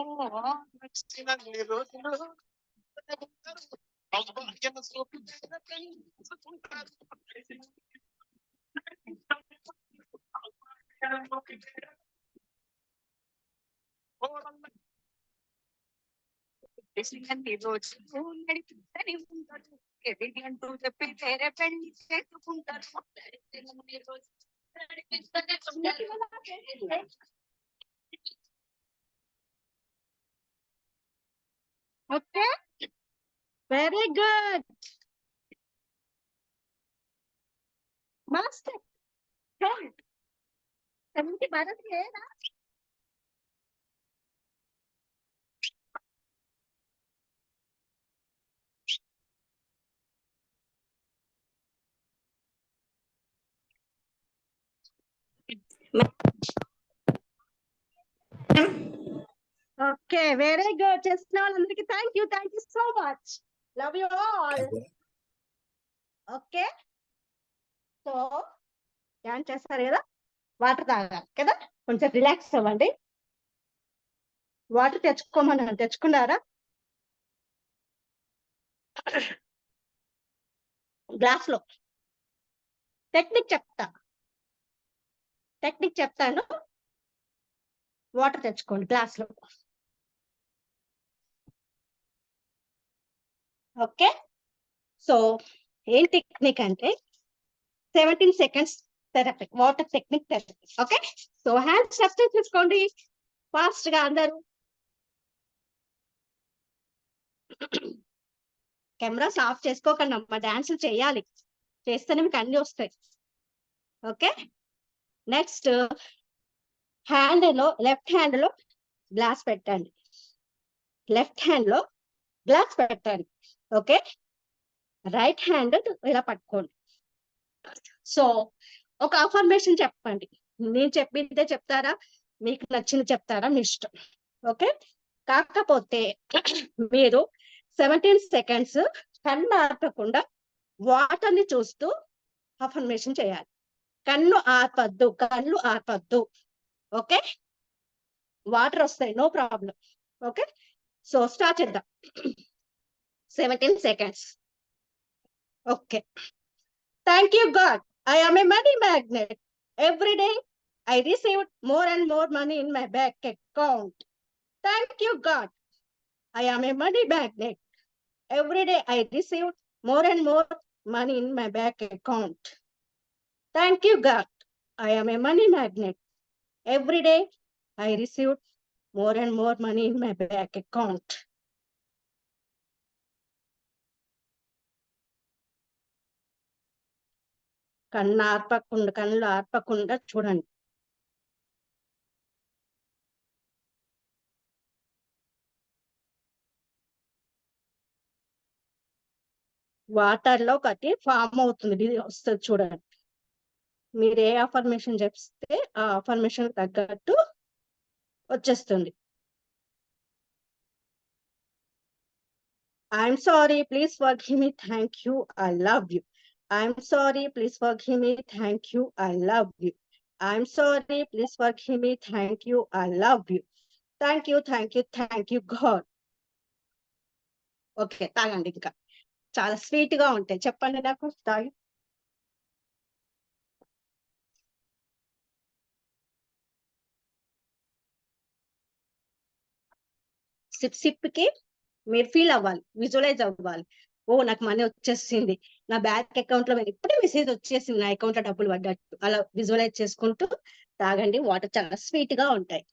అన్ని రోజులు నడిపిస్తూనే ఉంటారు. ఎదిగి అంటూ చెప్పి వేరే పెళ్లి చేసుకుంటారు. అన్ని రోజులు నడిపిస్తూనే ఉంటారు. Okay, very good master. Bharat లేదా? Okay, very good. చేసిన వాళ్ళందరికీ thank you so much. Love you all. Okay, so dance చేస్తారు కదా, వాటర్ తాగాలి కదా, కొంచెం రిలాక్స్ అవ్వండి. వాటర్ తెచ్చుకోమన్నాను, తెచ్చుకున్నారా? గ్లాస్ లో టెక్నిక్ చెప్తాను, వాటర్ తెచ్చుకోండి గ్లాస్ లో. ఓకే, సో ఏం టెక్నిక్ అంటే 17 seconds therapy, water technique therapy. Okay, so hands up చేసుకోండి ఫాస్ట్ గా అందరూ. కెమెరాస్ ఆఫ్ చేసుకోకండి అమ్మా, డాన్సులు చేయాలి, చేస్తేనే మీకు అన్ని వస్తాయి. ఓకే, నెక్స్ట్ లెఫ్ట్ హ్యాండ్ లో గ్లాస్ పెట్టండి, లెఫ్ట్ హ్యాండ్ లో గ్లాస్ పెట్టండి. ఓకే, రైట్ హ్యాండ్ ఇలా పట్టుకోండి. సో ఒక అఫర్మేషన్ చెప్పండి, నేను చెప్పిందే చెప్తారా, మీకు నచ్చింది చెప్తారా, మీ ఇష్టం. ఓకే, కాకపోతే మీరు 17 seconds కన్ను ఆర్పకుండా వాటర్ ని చూస్తూ అఫర్మేషన్ చేయాలి. కన్ను ఆర్పద్దు. ఓకే, వాటర్ వస్తాయి, no problem. Okay, so start చేద్దాం. 17 seconds. Okay, thank you God, I am a money magnet. Every day I received more and more money in my bank account. Thank you God, I am a money magnet. Every day I received more and more money in my bank account. Thank you God, I am a money magnet. Every day I received more and more money in my bank account. కళ్ళు ఆర్పకుండా చూడండి. Water లో ఒకటి form అవుతుంది, ఇది వస్తుంది చూడండి. మీరు ఏ affirmation చెప్తే ఆ అఫర్మేషన్ తగ్గట్టు వచ్చేస్తుంది. I'm sorry, please forgive me, thank you, I love you. I'm sorry, please forgive me, thank you, I love you. I'm sorry, please forgive me, thank you, I love you. Thank you God. Okay, తాగండి, ఇంకా చాలా sweet గా ఉంటాయి. చెప్పండి నాకు, తాగి. SIP కి మీరు ఫీల్ అవ్వాలి, విజువలైజ్ అవ్వాలి. ఓ నాకు మనీ వచ్చేసింది, నా బ్యాంక్ అకౌంట్ లో ఇప్పుడే మెసేజ్ వచ్చేసింది, నా అకౌంట్ లో డబ్బులు పడ్డట్టు, అలా విజువలైజ్ చేసుకుంటూ తాగండి. వాటర్ చాలా స్వీట్ గా ఉంటాయి.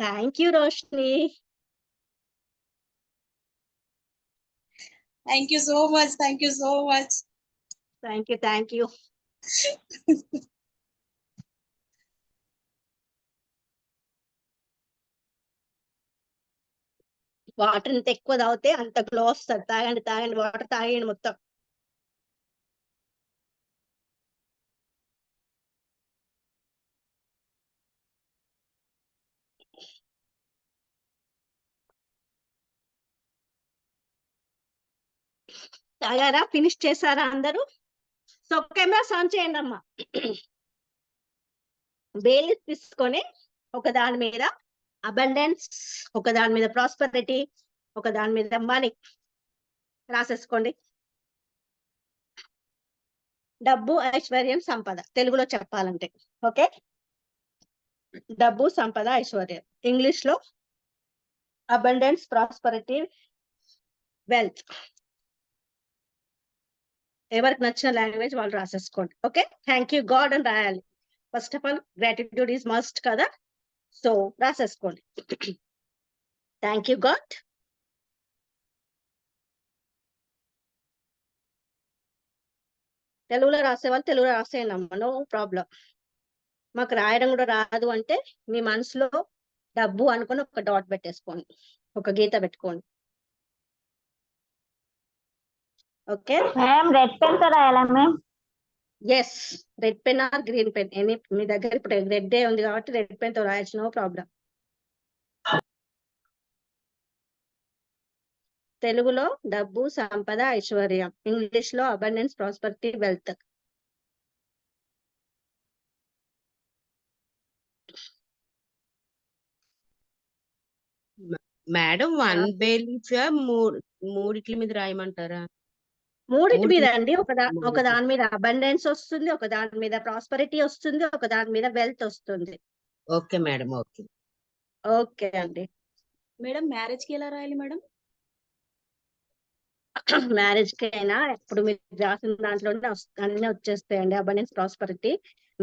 Thank you Roshini. Thank you so much. Thank you so much. Thank you. Water ఎంత ఎక్కువ తాగితే అంత గ్లో వస్తుంది. తాగండి, వాటర్ తాగండి మొత్తం. తాగారా, ఫినిష్ చేశారా అందరూ? సో కెమెరాస్ ఆన్ చేయండి అమ్మా. బేలి తీసుకొని ఒక దాని మీద అబండెన్స్, ఒక దాని మీద ప్రాస్పరిటీ, ఒక దాని మీద మనీ రాసేసుకోండి. డబ్బు, ఐశ్వర్యం, సంపద తెలుగులో చెప్పాలంటే. ఓకే, డబ్బు, సంపద, ఐశ్వర్యం. ఇంగ్లీష్ లో అబండెన్స్, ప్రాస్పరిటీ, వెల్త్. ఎవరికి నచ్చిన లాంగ్వేజ్ వాళ్ళు రాసేసుకోండి. ఓకే, థ్యాంక్ యూ గాడ్ అని రాయాలి. First of all gratitude is must కదా, సో రాసేసుకోండి. Thank you God. తెలుగులో రాసే వాళ్ళు తెలుగులో రాసేయండి, నో ప్రాబ్లం. మాకు రాయడం కూడా రాదు అంటే మీ మనసులో డబ్బు అనుకుని ఒక డాట్ పెట్టేసుకోండి, ఒక గీత పెట్టుకోండి. ఓకే, మ్యామ్ రెడ్ పెన్ తో రాయాలా ma'am? Yes, red pen or green pen any, మీ దగ్గర ఇప్పుడు రెడ్ డే ఉంది కాబట్టి రెడ్ పెన్ తో రాయొచ్చు, నో ప్రాబ్లం. తెలుగులో డబ్బు, సంపద, ఐశ్వర్యం. ఇంగ్లీష్ లో abundance, prosperity, wealth. Madam 1 belief మూడిట్ల మీద రాయమంటారా? మూడింటి మీద మూడిట్ల అండి. ఒక మూడిట్ల. దాని మీద అబండెన్స్ వస్తుంది, ఒక దాని మీద ప్రాస్పరిటీ వస్తుంది, ఒక దాని మీద వెల్త్ వస్తుంది. Okay madam, okay. ఓకే అండి. మేడం మ్యారేజ్ కి ఎలా రాయాలి మేడం? మ్యారేజ్ కి అయినా ఇప్పుడు మీరు రాసిన దాంట్లోనే అన్ని వచ్చేస్తాయండి. అబండెన్స్, ప్రాస్పరిటీ,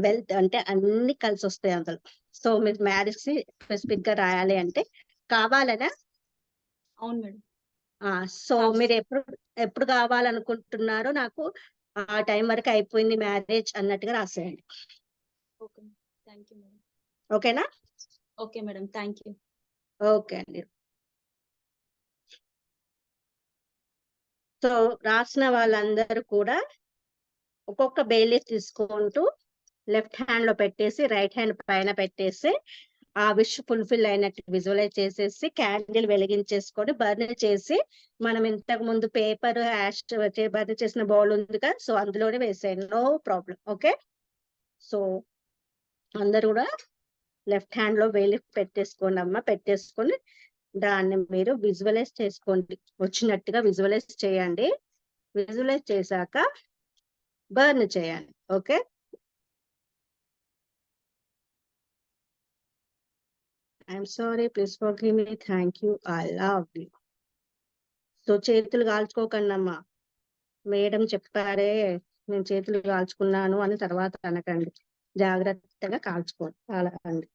వెల్త్ అంటే అన్ని కలిసి వస్తాయి అందులో. సో మీరు మ్యారేజ్ కి స్పెసిఫిక్ గా రాయాలి అంటే కావాలనా? అవును మేడం. సో మీరు ఎప్పుడు కావాలనుకుంటున్నారో నాకు ఆ టైం వరకు అయిపోయింది మ్యారేజ్ అన్నట్టుగా రాసేయండి. Okay, thank you madam. ఓకేనా? Okay madam, thank you. Okay అండి. సో రాసిన వాళ్ళందరూ కూడా ఒక్కొక్క బేలీఫ్ తీసుకుంటూ లెఫ్ట్ హ్యాండ్ లో పెట్టేసి రైట్ హ్యాండ్ పైన పెట్టేసి ఆ విష్ ఫుల్ఫిల్ అయినట్టు విజువలైజ్ చేసేసి క్యాండిల్ వెలిగించేసుకొని బర్న్ చేసి, మనం ఇంతకు ముందు పేపర్ యాష్ బర్న్ చేసిన బౌల్ ఉంది కదా, సో అందులోనే వేసేయండి, నో ప్రాబ్లం. ఓకే, సో అందరు కూడా లెఫ్ట్ హ్యాండ్ లో వేలి పెట్టేసుకోండి అమ్మ. పెట్టేసుకొని దాన్ని మీరు విజువలైజ్ చేసుకోండి, వచ్చినట్టుగా విజువలైజ్ చేయండి. విజువలైజ్ చేశాక బర్న్ చేయండి. Okay, I'm sorry, please forgive me, thank you, I love you. So చేతులు కాల్చుకోకండి అమ్మా. మేడం చెప్పారే నేను చేతులు కాల్చుకున్నాను అని తర్వాత అనకండి, జాగ్రత్తగా కాల్చుకోండి. కాలండి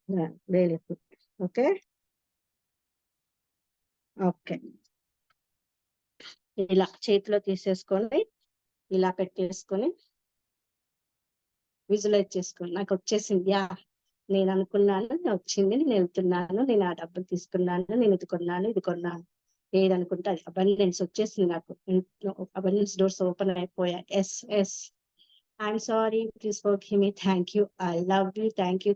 వేలి. Okay, okay. ఇలా చేతిలో తీసేసుకొని ఇలా పెట్టేసుకొని విజువలైజ్ చేసుకోండి. నాకు వచ్చేసింది, యా నేను అనుకున్నాను, వచ్చింది, నేను వెళ్తున్నాను, నేను ఆ డబ్బులు తీసుకున్నాను, నేను ఇది కొన్నాను, ఇది కొన్నాను, ఏదనుకుంటే అది అబండెన్స్ వచ్చేసింది నాకు. అబండెన్స్ డోర్స్ ఓపెన్ అయిపోయాయి. Yes yes, I'm sorry, please forgive me, thank you, I love you, thank you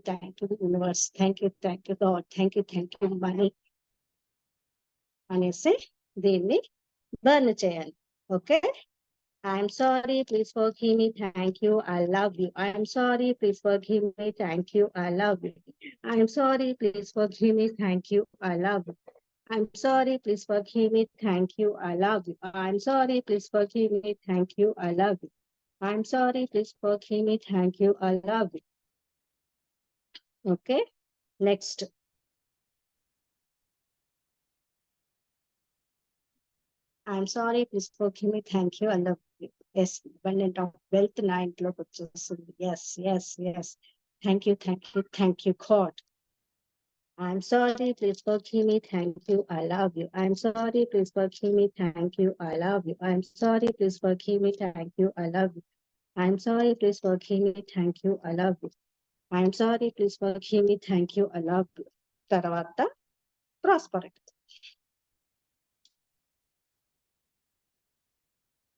universe, thank you God, thank you money అనేసి దీన్ని బర్న్ చేయాలి. Okay, I'm sorry, please forgive me, thank you, I love you. I'm sorry, please forgive me, thank you, I love you. I'm sorry, please forgive me, thank you, I love you. I'm sorry, please forgive me, thank you, I love you. I'm sorry, please forgive me, thank you, I love you. I'm sorry, please forgive me, thank you, I love you. Okay, next. I'm sorry, please forgive me, thank you, I love you. Yes, abundant of wealth na intloki vachesindi. Yes, yes, yes. Thank you, God. I'm sorry, please forgive me, thank you, I love you. I'm sorry, please forgive me, thank you, I love you. I'm sorry, please forgive me, thank you, I love you. I'm sorry, please forgive me, thank you, I love you. I'm sorry, please forgive me, thank you, I love you. Tarvata prosperity.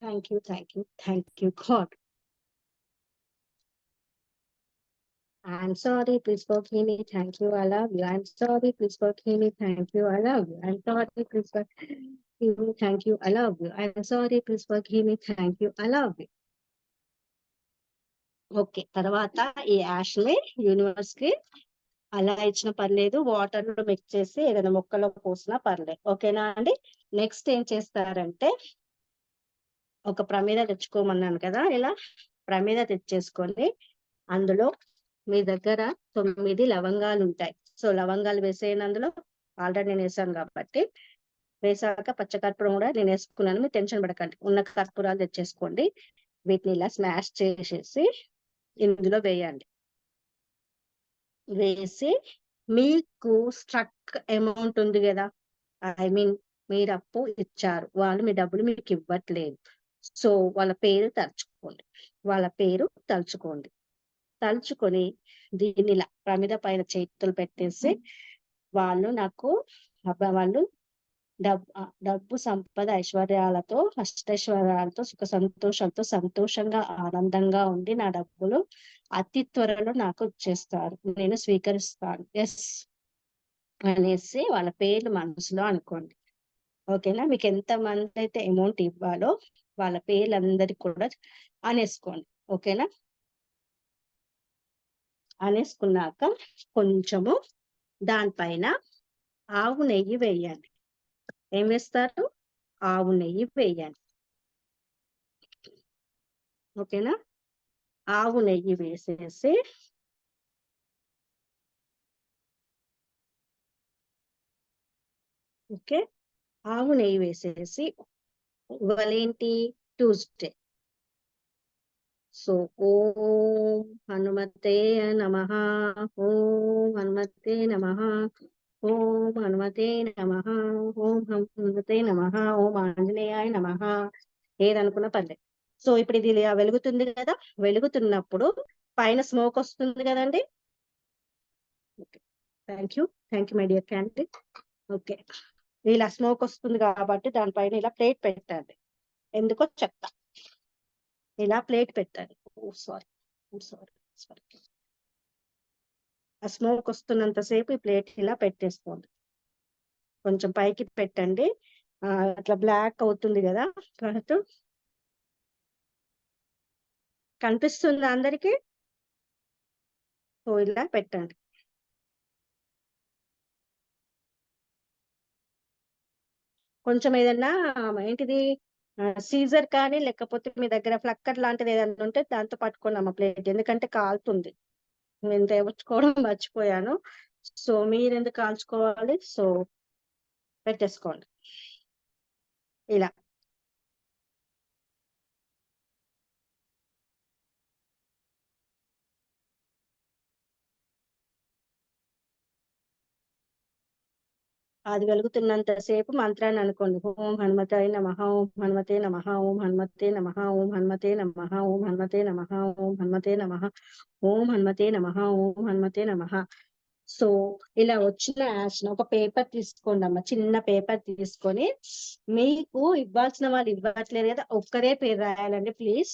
Thank you, God. I'm sorry, please forgive me, thank you, I love you. I'm sorry, please forgive me, thank you, I love you. I'm sorry, please forgive me, thank you, I love you. I'm sorry, please forgive me, thank you, I love you. Okay, తర్వాత ఈ ash ని universe కి అలా ఇచ్చిన పర్లేదు, water లో mix చేసి ఏదైనా మొక్కలో పోసినా పర్లేదు. ఓకేనా అండి? నెక్స్ట్ ఏం చేస్తారంటే ఒక ప్రమిద తెచ్చుకోమన్నాను కదా, ఇలా ప్రమిద తెచ్చేసుకొని అందులో మీ దగ్గర 9 లవంగాలు ఉంటాయి. సో లవంగాలు వేసేయండి అందులో. ఆల్రెడీ నేను వేసాను కాబట్టి. వేసాక పచ్చకర్పూరం కూడా నేను వేసుకున్నాను. మీరు టెన్షన్ పడకండి. ఉన్న కర్పూరాలు తెచ్చేసుకోండి. వీటిని ఇలా స్మాష్ చేసేసి ఇందులో వేయండి. వేసి మీకు స్ట్రక్ అమౌంట్ ఉంది కదా, ఐ మీన్ మీరు అప్పు ఇచ్చారు, వాళ్ళు మీ డబ్బులు మీకు ఇవ్వట్లేదు. సో వాళ్ళ పేరు తలుచుకోండి. వాళ్ళ పేరు తలుచుకోండి. తలుచుకొని దీన్ని ఇలా ప్రమిద పైన చేతులు పెట్టేసి వాళ్ళు నాకు వాళ్ళు డబ్బు సంపద ఐశ్వర్యాలతో అష్టైశ్వర్యాలతో సుఖ సంతోషాలతో సంతోషంగా ఆనందంగా ఉండి నా డబ్బులు అతి త్వరలో నాకు ఇచ్చేస్తారు, నేను స్వీకరిస్తాను, ఎస్ అనేసి వాళ్ళ పేర్లు మనసులో అనుకోండి. ఓకేనా? మీకు ఎంత మంది అయితే అమౌంట్ ఇవ్వాలో వాళ్ళ పేర్లందరికీ కూడా అనేసుకోండి. ఓకేనా? అనేసుకున్నాక కొంచెము దానిపైన ఆవు నెయ్యి వేయండి. ఏం వేస్తారు? ఆవు నెయ్యి వేయండి. ఓకేనా? ఆవు నెయ్యి వేసేసి ఓకే, ఆవు నెయ్యి వేసేసి ఇవాళేంటి? ట్యూస్డే. సో ఓం హనుమతే నమః, ఓం హనుమతే నమః, ఓం హనుమతే నమః, ఓం హనుమతే నమః, ఓం ఆంజనేయాయ నమః, ఏదనుకున్నా పర్లేదు. సో ఇప్పుడు ఇది ఇలా వెలుగుతుంది కదా, వెలుగుతున్నప్పుడు పైన స్మోక్ వస్తుంది కదండి. Okay, thank you my dear candidate. Okay, ఇలా స్మోక్ వస్తుంది కాబట్టి దానిపైన ఇలా ప్లేట్ పెట్టండి. ఎందుకో చెప్తా. ఇలా ప్లేట్ పెట్టండి. సారీ, ఆ స్మోక్ వస్తున్నంత సేపు ఈ ప్లేట్ ఇలా పెట్టేసుకోండి. కొంచెం పైకి పెట్టండి. అట్లా బ్లాక్ అవుతుంది కదా కడుతూ, కనిపిస్తుందా అందరికి? సో ఇలా పెట్టండి. కొంచెం ఏదన్నా ఏంటిది సీజర్ కానీ లేకపోతే మీ దగ్గర ఫ్లక్కర్ లాంటిది ఏదైనా ఉంటే దాంతో పట్టుకోండి అమ్మ ప్లేట్, ఎందుకంటే కాలుతుంది. నేను తెచ్చుకోవడం మర్చిపోయాను. సో మీరు ఎందుకు కాల్చుకోవాలి? సో పెట్టేసుకోండి ఇలా. అది వెలుగుతున్నంత సేపు మంత్రాన్ని అనుకోండి. ఓం హనుమతాయ నమః, ఓం హనుమతే నమః, ఓం హనుమతే నమః, ఓం హనుమతే నమః, ఓం హనుమతే నమః, ఓం హనుమతే నమః, ఓం హనుమతే నమః, ఓం హనుమతే నమః. సో ఇలా వచ్చిన యాష్ ఒక పేపర్ తీసుకోండి అమ్మ, చిన్న పేపర్ తీసుకొని, మీకు ఇవ్వాల్సిన వాళ్ళు ఇవ్వట్లేదు కదా, ఒక్కరే పేరు రాయాలండి ప్లీజ్,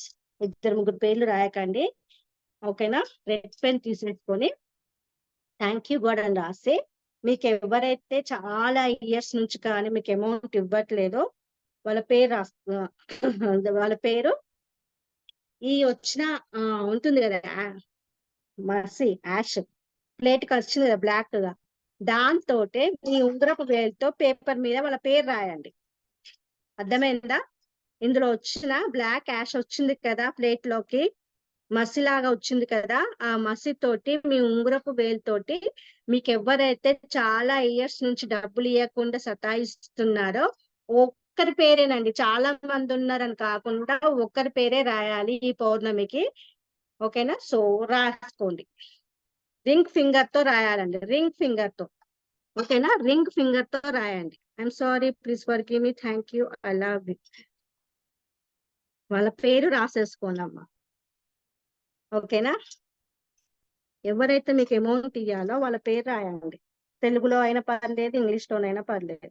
2-3 పేర్లు రాయకండి. ఓకేనా? రెడ్ పెన్ తీసేసుకొని థ్యాంక్ యూ గాడ్ అని రాసి, మీకు ఎవరైతే చాలా ఇయర్స్ నుంచి కానీ మీకు అమౌంట్ ఇవ్వట్లేదో వాళ్ళ పేరు వాళ్ళ పేరు ఈ వచ్చిన ఉంటుంది కదా మసి యాష్ ప్లేట్కి వచ్చింది కదా బ్లాక్ గా, దాంతో మీ ఉంగరపు వేలుతో పేపర్ మీద వాళ్ళ పేరు రాయండి. అర్థమైందా? ఇందులో వచ్చిన బ్లాక్ యాష్ వచ్చింది కదా ప్లేట్ లోకి, మసిలాగా వచ్చింది కదా, ఆ మసి తోటి మీ ఉంగరపు వేలుతోటి మీకు ఎవరైతే చాలా ఇయర్స్ నుంచి డబ్బులు ఇవ్వకుండా సతాయిస్తున్నారో ఒక్కరి పేరేనండి, చాలా మంది ఉన్నారని కాకుండా ఒక్కరి పేరే రాయాలి ఈ పౌర్ణమికి. ఓకేనా? సో రాసుకోండి. రింగ్ ఫింగర్ తో రాయాలండి, రింగ్ ఫింగర్ తో. ఓకేనా? రింగ్ ఫింగర్ తో రాయండి. I'm sorry, please forgive me, thank you, I love you. వాళ్ళ పేరు రాసేసుకోండి అమ్మా. ఓకేనా? ఎవరైతే మీకు అమౌంట్ ఇవ్వాలో వాళ్ళ పేరు రాయండి. తెలుగులో అయినా పర్లేదు, ఇంగ్లీష్ లోనైనా పర్లేదు.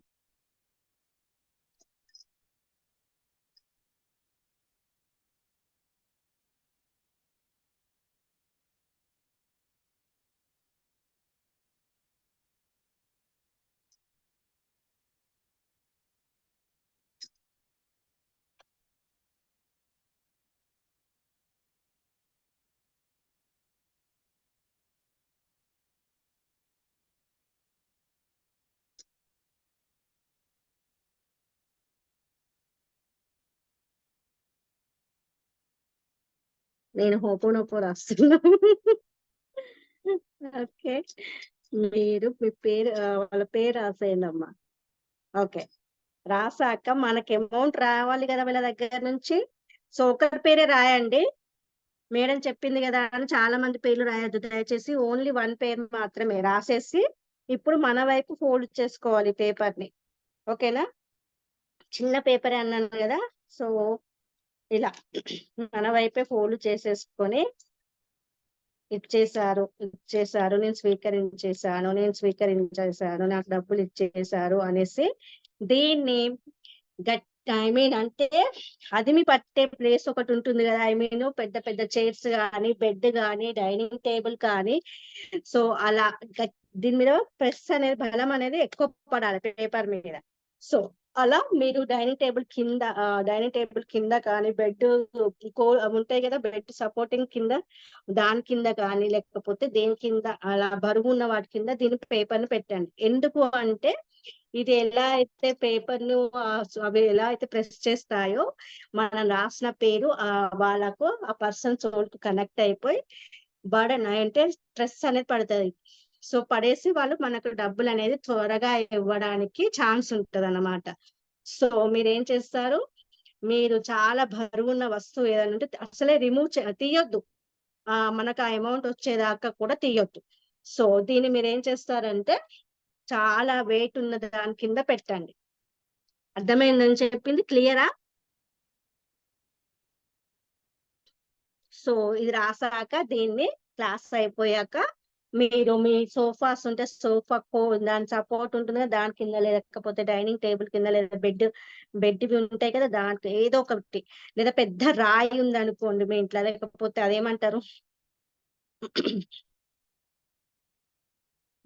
నేను హోపోనోపో రాస్తున్నా. ఓకే, మీరు మీ పేరు వాళ్ళ పేరు రాసేయండి అమ్మా. ఓకే, రాసాక మనకి అమౌంట్ రావాలి కదా వీళ్ళ దగ్గర నుంచి. సో ఒకరి పేరే రాయండి. మేడం చెప్పింది కదా అని చాలా మంది పేర్లు రాయొద్దు దయచేసి. ఓన్లీ వన్ పేరు మాత్రమే రాసేసి ఇప్పుడు మన వైపు ఫోల్డ్ చేసుకోవాలి పేపర్ ని. ఓకేనా, చిన్న పేపర్ అన్నాను కదా. సో ఇలా మన వైపే ఫోల్డ్ చేసేసుకొని ఇచ్చేసారు, నేను స్వీకరించేసాను, నాకు డబ్బులు ఇచ్చేసారు అనేసి దీన్ని అంటే అదిమి పట్టే ప్లేస్ ఒకటి ఉంటుంది కదా. పెద్ద పెద్ద చైర్స్ కానీ, బెడ్ కానీ, డైనింగ్ టేబుల్ కానీ. సో అలా దీని మీద ప్రెస్ అనేది, బలం అనేది ఎక్కువ పడాలి పేపర్ మీద. సో అలా మీరు డైనింగ్ టేబుల్ కింద కానీ, బెడ్ ఉంటాయి కదా, బెడ్ సపోర్టింగ్ కింద, దాని కింద కానీ, లేకపోతే దేని కింద అలా బరువు ఉన్న వాటి కింద దీని పేపర్ ను పెట్టండి. ఎందుకు అంటే ఇది ఎలా అయితే పేపర్ ను అవి ఎలా అయితే ప్రెస్ చేస్తాయో మనం రాసిన పేరు వాళ్ళకు ఆ పర్సన్ సోల్ కు కనెక్ట్ అయిపోయి బర్డెన్ అంటే స్ట్రెస్ అనేది పడుతుంది. సో పడేసి వాళ్ళు మనకు డబ్బులు అనేది త్వరగా ఇవ్వడానికి ఛాన్స్ ఉంటది అన్నమాట. సో మీరేం చేస్తారు, మీరు చాలా బరువున్న వస్తువు ఏదైనా ఉంటే అసలే తీయొద్దు. మనకు ఆ అమౌంట్ వచ్చేదాకా కూడా తీయొద్దు. సో దీన్ని మీరు ఏం చేస్తారంటే చాలా వెయిట్ ఉన్న దాని కింద పెట్టండి. అర్థమైందని చెప్పింది, క్లియరా? సో ఇది రాసాక దీన్ని క్లాస్ అయిపోయాక మీరు మీ సోఫాస్ ఉంటే సోఫాకు దాని సపోర్ట్ ఉంటుంది కదా, దాని కింద, లేకపోతే డైనింగ్ టేబుల్ కింద, లేదా బెడ్ ఉంటాయి కదా, దాంట్లో ఏదో ఒకటి, లేదా పెద్ద రాయి ఉంది అనుకోండి మీ ఇంట్లో, లేకపోతే అదేమంటారు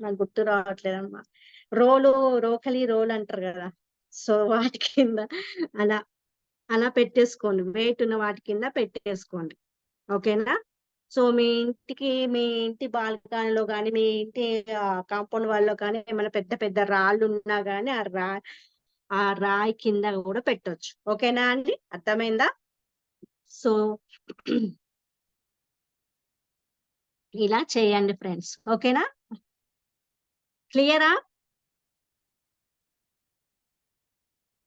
నాకు గుర్తు రావట్లేదమ్మా, రోకలి రోల్ అంటారు కదా. సో వాటి కింద అలా అలా పెట్టేసుకోండి, వెయిట్ ఉన్న వాటి కింద పెట్టేసుకోండి. ఓకేనా? సో మీ ఇంటి బాల్కనీలో కానీ, మీ ఇంటి కాంపౌండ్ వాళ్ళలో కానీ ఏమైనా పెద్ద పెద్ద రాళ్ళు ఉన్నా కానీ ఆ రాయి కింద కూడా పెట్టొచ్చు. ఓకేనా అండి, అర్థమైందా? సో ఇలా చేయండి ఫ్రెండ్స్. ఓకేనా, క్లియరా?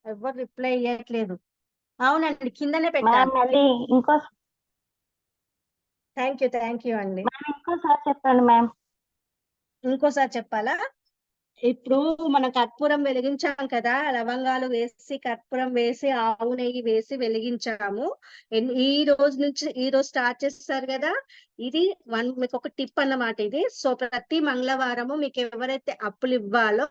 ఎవరు రిప్లై ఇవ్వట్లేదు. అవునండి, కిందనే పెట్టాలి. మళ్ళీ థ్యాంక్ యూ అండి. ఇంకోసారి చెప్పండి మ్యామ్. ఇంకోసారి చెప్పాలా? ఇప్పుడు మనం కర్పూరం వెలిగించాం కదా, లవంగాలు వేసి కర్పూరం వేసి ఆవు నెయ్యి వేసి వెలిగించాము. ఈ రోజు స్టార్ట్ చేస్తారు కదా. ఇది మీకు ఒక టిప్ అన్నమాట ఇది. సో ప్రతి మంగళవారము మీకు ఎవరైతే అప్పులు ఇవ్వాలో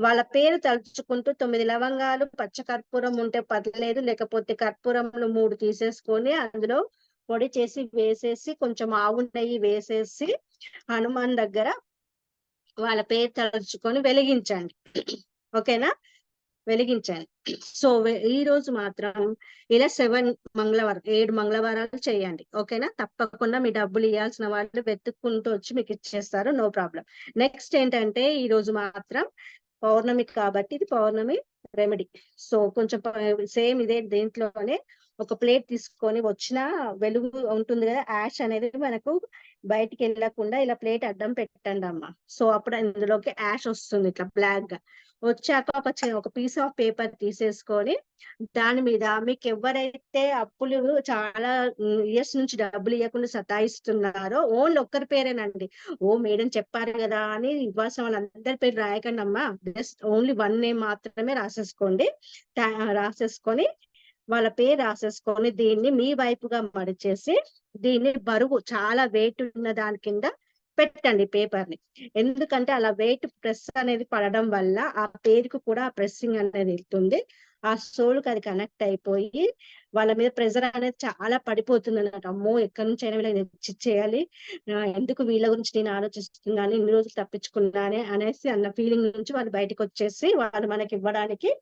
వాళ్ళ పేరు తలుచుకుంటూ 9 లవంగాలు, పచ్చ కర్పూరం ఉంటే పర్లేదు, లేకపోతే కర్పూరంలో 3 తీసేసుకొని అందులో పొడి చేసి వేసేసి కొంచెం ఆవు నెయ్యి వేసేసి హనుమాన్ దగ్గర వాళ్ళ పేరు తలుచుకొని వెలిగించండి. ఓకేనా, వెలిగించండి. సో ఈ రోజు మాత్రం ఇలా 7 మంగళవారాలు చేయండి. ఓకేనా, తప్పకుండా మీ డబ్బులు ఇవ్వాల్సిన వాళ్ళు వెతుక్కుంటూ వచ్చి మీకు ఇచ్చేస్తారు, నో ప్రాబ్లం. నెక్స్ట్ ఏంటంటే ఈ రోజు మాత్రం పౌర్ణమి కాబట్టి ఇది పౌర్ణమి రెమెడీ. సో కొంచెం సేమ్ ఇదే దేంట్లోనే ఒక ప్లేట్ తీసుకొని, వచ్చిన వెలుగు ఉంటుంది కదా, యాష్ అనేది మనకు బయటికి వెళ్ళకుండా ఇలా ప్లేట్ అడ్డం పెట్టండి అమ్మా. సో అప్పుడు ఇందులోకి యాష్ వస్తుంది ఇట్లా బ్లాక్ గా. వచ్చాక ఒక పీస్ ఆఫ్ పేపర్ తీసేసుకొని దాని మీద మీకు ఎవరైతే అప్పులు చాలా ఇయర్స్ నుంచి డబ్బులు ఇవ్వకుండా సతాయిస్తున్నారో ఓన్లీ ఒక్కరి పేరేనండి. మేడం చెప్పారు కదా అని ఇవ్వాల్సిన వాళ్ళందరి పేరు రాయకండి అమ్మా. జస్ట్ ఓన్లీ 1 నేమ్ మాత్రమే రాసేసుకోండి. రాసేసుకొని వాళ్ళ పేరు రాసేసుకొని దీన్ని మీ వైపుగా మడిచేసి దీన్ని బరువు చాలా వెయిట్ ఉన్న దాని కింద పెట్టండి పేపర్ ని. ఎందుకంటే అలా వెయిట్ ప్రెస్ అనేది పడడం వల్ల ఆ పేరుకు కూడా ఆ ప్రెస్సింగ్ అనేది వెళ్తుంది, ఆ సోల్ కి అది కనెక్ట్ అయిపోయి వాళ్ళ మీద ప్రెజర్ అనేది చాలా పడిపోతుంది అన్నమాట. అమ్మో ఎక్కడి నుంచి అయినా వీళ్ళని చేయాలి, ఎందుకు వీళ్ళ గురించి నేను ఆలోచిస్తున్నాను, ఇన్ని రోజులు తప్పించుకున్నానే అనేసి అన్న ఫీలింగ్ నుంచి వాళ్ళు బయటకు వచ్చేసి వాళ్ళు మనకి ఇవ్వడానికి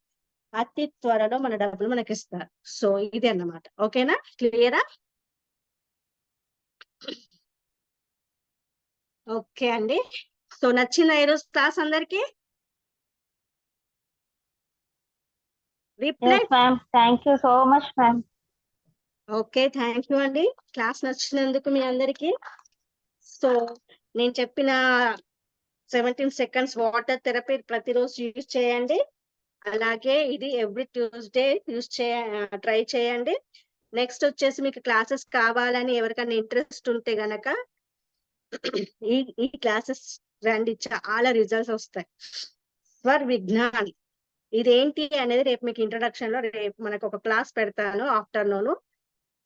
అతి త్వరలో మన డబ్బులు మనకి ఇస్తారు. సో ఇది అన్నమాట. ఓకేనా, క్లియరా? ఓకే అండి. సో నచ్చిందా ఈరోజు క్లాస్ అందరికి? Reply ma'am, thank you so much ma'am. Okay, thank you అండి. క్లాస్ నచ్చినందుకు మీ అందరికి. సో నేను చెప్పిన 17 సెకండ్స్ వాటర్ థెరపీ ప్రతిరోజు యూజ్ చేయండి. అలాగే ఇది ఎవ్రీ ట్యూస్డే ట్రై చేయండి. నెక్స్ట్ వచ్చేసి మీకు క్లాసెస్ కావాలని ఎవరికైనా ఇంట్రెస్ట్ ఉంటే గనక ఈ క్లాసెస్ రండి, చాలా రిజల్ట్స్ వస్తాయి. స్వర్ విజ్ఞాన్ ఇదేంటి అనేది రేపు మీకు ఇంట్రడక్షన్ లో రేపు మనకు ఒక క్లాస్ పెడతాను ఆఫ్టర్నూన్.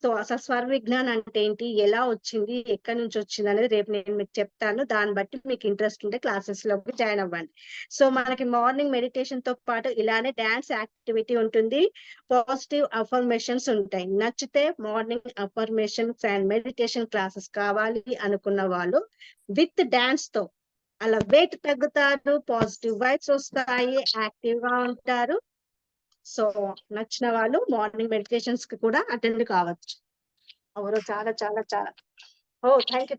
సో అసలు స్వర్ విజ్ఞాన్ అంటే ఏంటి, ఎలా వచ్చింది, ఎక్కడి నుంచి వచ్చింది అనేది రేపు నేను మీకు చెప్తాను. దాన్ని బట్టి మీకు ఇంట్రెస్ట్ ఉంటే క్లాసెస్ లోకి జాయిన్ అవ్వండి. సో మనకి మార్నింగ్ మెడిటేషన్ తో పాటు ఇలానే డాన్స్ యాక్టివిటీ ఉంటుంది, పాజిటివ్ అఫర్మేషన్స్ ఉంటాయి. నచ్చితే morning affirmations and meditation classes కావాలి అనుకున్న వాళ్ళు విత్ డాన్స్ తో అలా వెయిట్ తగ్గుతారు, పాజిటివ్ వైబ్స్ వస్తాయి, యాక్టివ్ గా ఉంటారు. సో నచ్చిన వాళ్ళు మార్నింగ్ మెడిటేషన్స్ కి కూడా అటెండ్ కావచ్చు. ఎవరు చాలా చాలా చాలా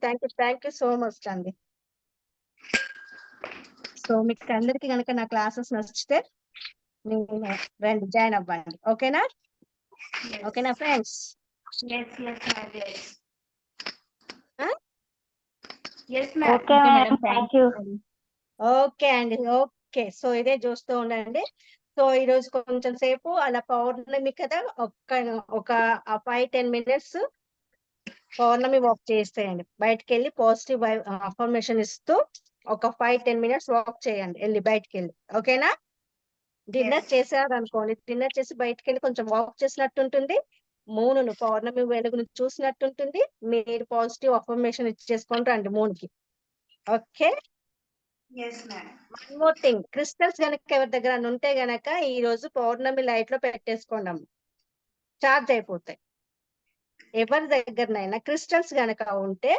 థ్యాంక్ యూ సో మచ్ అండి. సో మీకు అందరికి కనుక నా క్లాసెస్ నచ్చితే నేను రండి, జాయిన్ అవ్వండి. ఓకేనా? ఓకేనా friends? Okay madam, thank you. Okay అండి, ఓకే. సో ఇదే చూస్తూ ఉండండి. సో ఈ రోజు కొంచెం సేపు అలా పౌర్ణమి కదా, ఒక 5-10 minutes పౌర్ణమి వాక్ చేసేయండి. బయటకు వెళ్ళి పాజిటివ్ అఫర్మేషన్ ఇస్తూ ఒక 5-10 minutes వాక్ చేయండి వెళ్ళి బయటకు వెళ్ళి. ఓకేనా? డిన్నర్ చేశారు అనుకోండి, డిన్నర్ చేసి బయటకు వెళ్ళి కొంచెం వాక్ చేసినట్టు ఉంటుంది, మూనును పౌర్ణమి వెలుగును చూసినట్టు ఉంటుంది, మీరు పాజిటివ్ అఫర్మేషన్ ఇచ్చేసుకొని రండి మూన్కి. Okay, one more thing, crystals గనక ఎవరి దగ్గర ఉంటే గనక ఈ రోజు పౌర్ణమి లైట్ లో పెట్టేసుకోండి, చార్జ్ అయిపోతాయి. ఎవరి దగ్గరనైనా క్రిస్టల్స్ గనక ఉంటే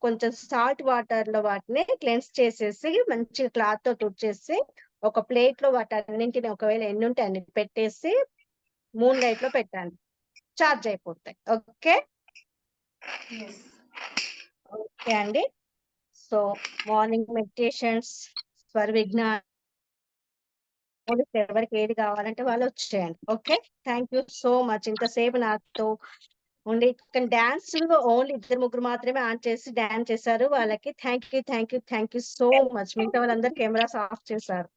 కొంచెం సాల్ట్ వాటర్ లో వాటిని క్లెన్స్ చేసేసి మంచి క్లాత్ తో తుడిచేసి ఒక ప్లేట్ లో వాటన్నింటిని ఒకవేళ ఎన్ని ఉంటే అన్ని పెట్టేసి మూన్ లైట్ లో పెట్టండి, చార్జ్ అయిపోతాయి. ఓకే ఓకే అండి. సో మార్నింగ్ మెడిటేషన్స్, స్వర విజ్ఞానం, ఎవరికి ఏది కావాలంటే వాళ్ళు వచ్చేయండి. Okay, thank you so much. ఇంతసేపు నాతో ఉండి డాన్స్ ఓన్లీ 2-3 మాత్రమే ఆన్ చేసి డాన్స్ చేశారు. వాళ్ళకి థ్యాంక్ యూ సో మచ్. మిగతా వాళ్ళందరూ కెమెరాస్ ఆఫ్ చేశారు.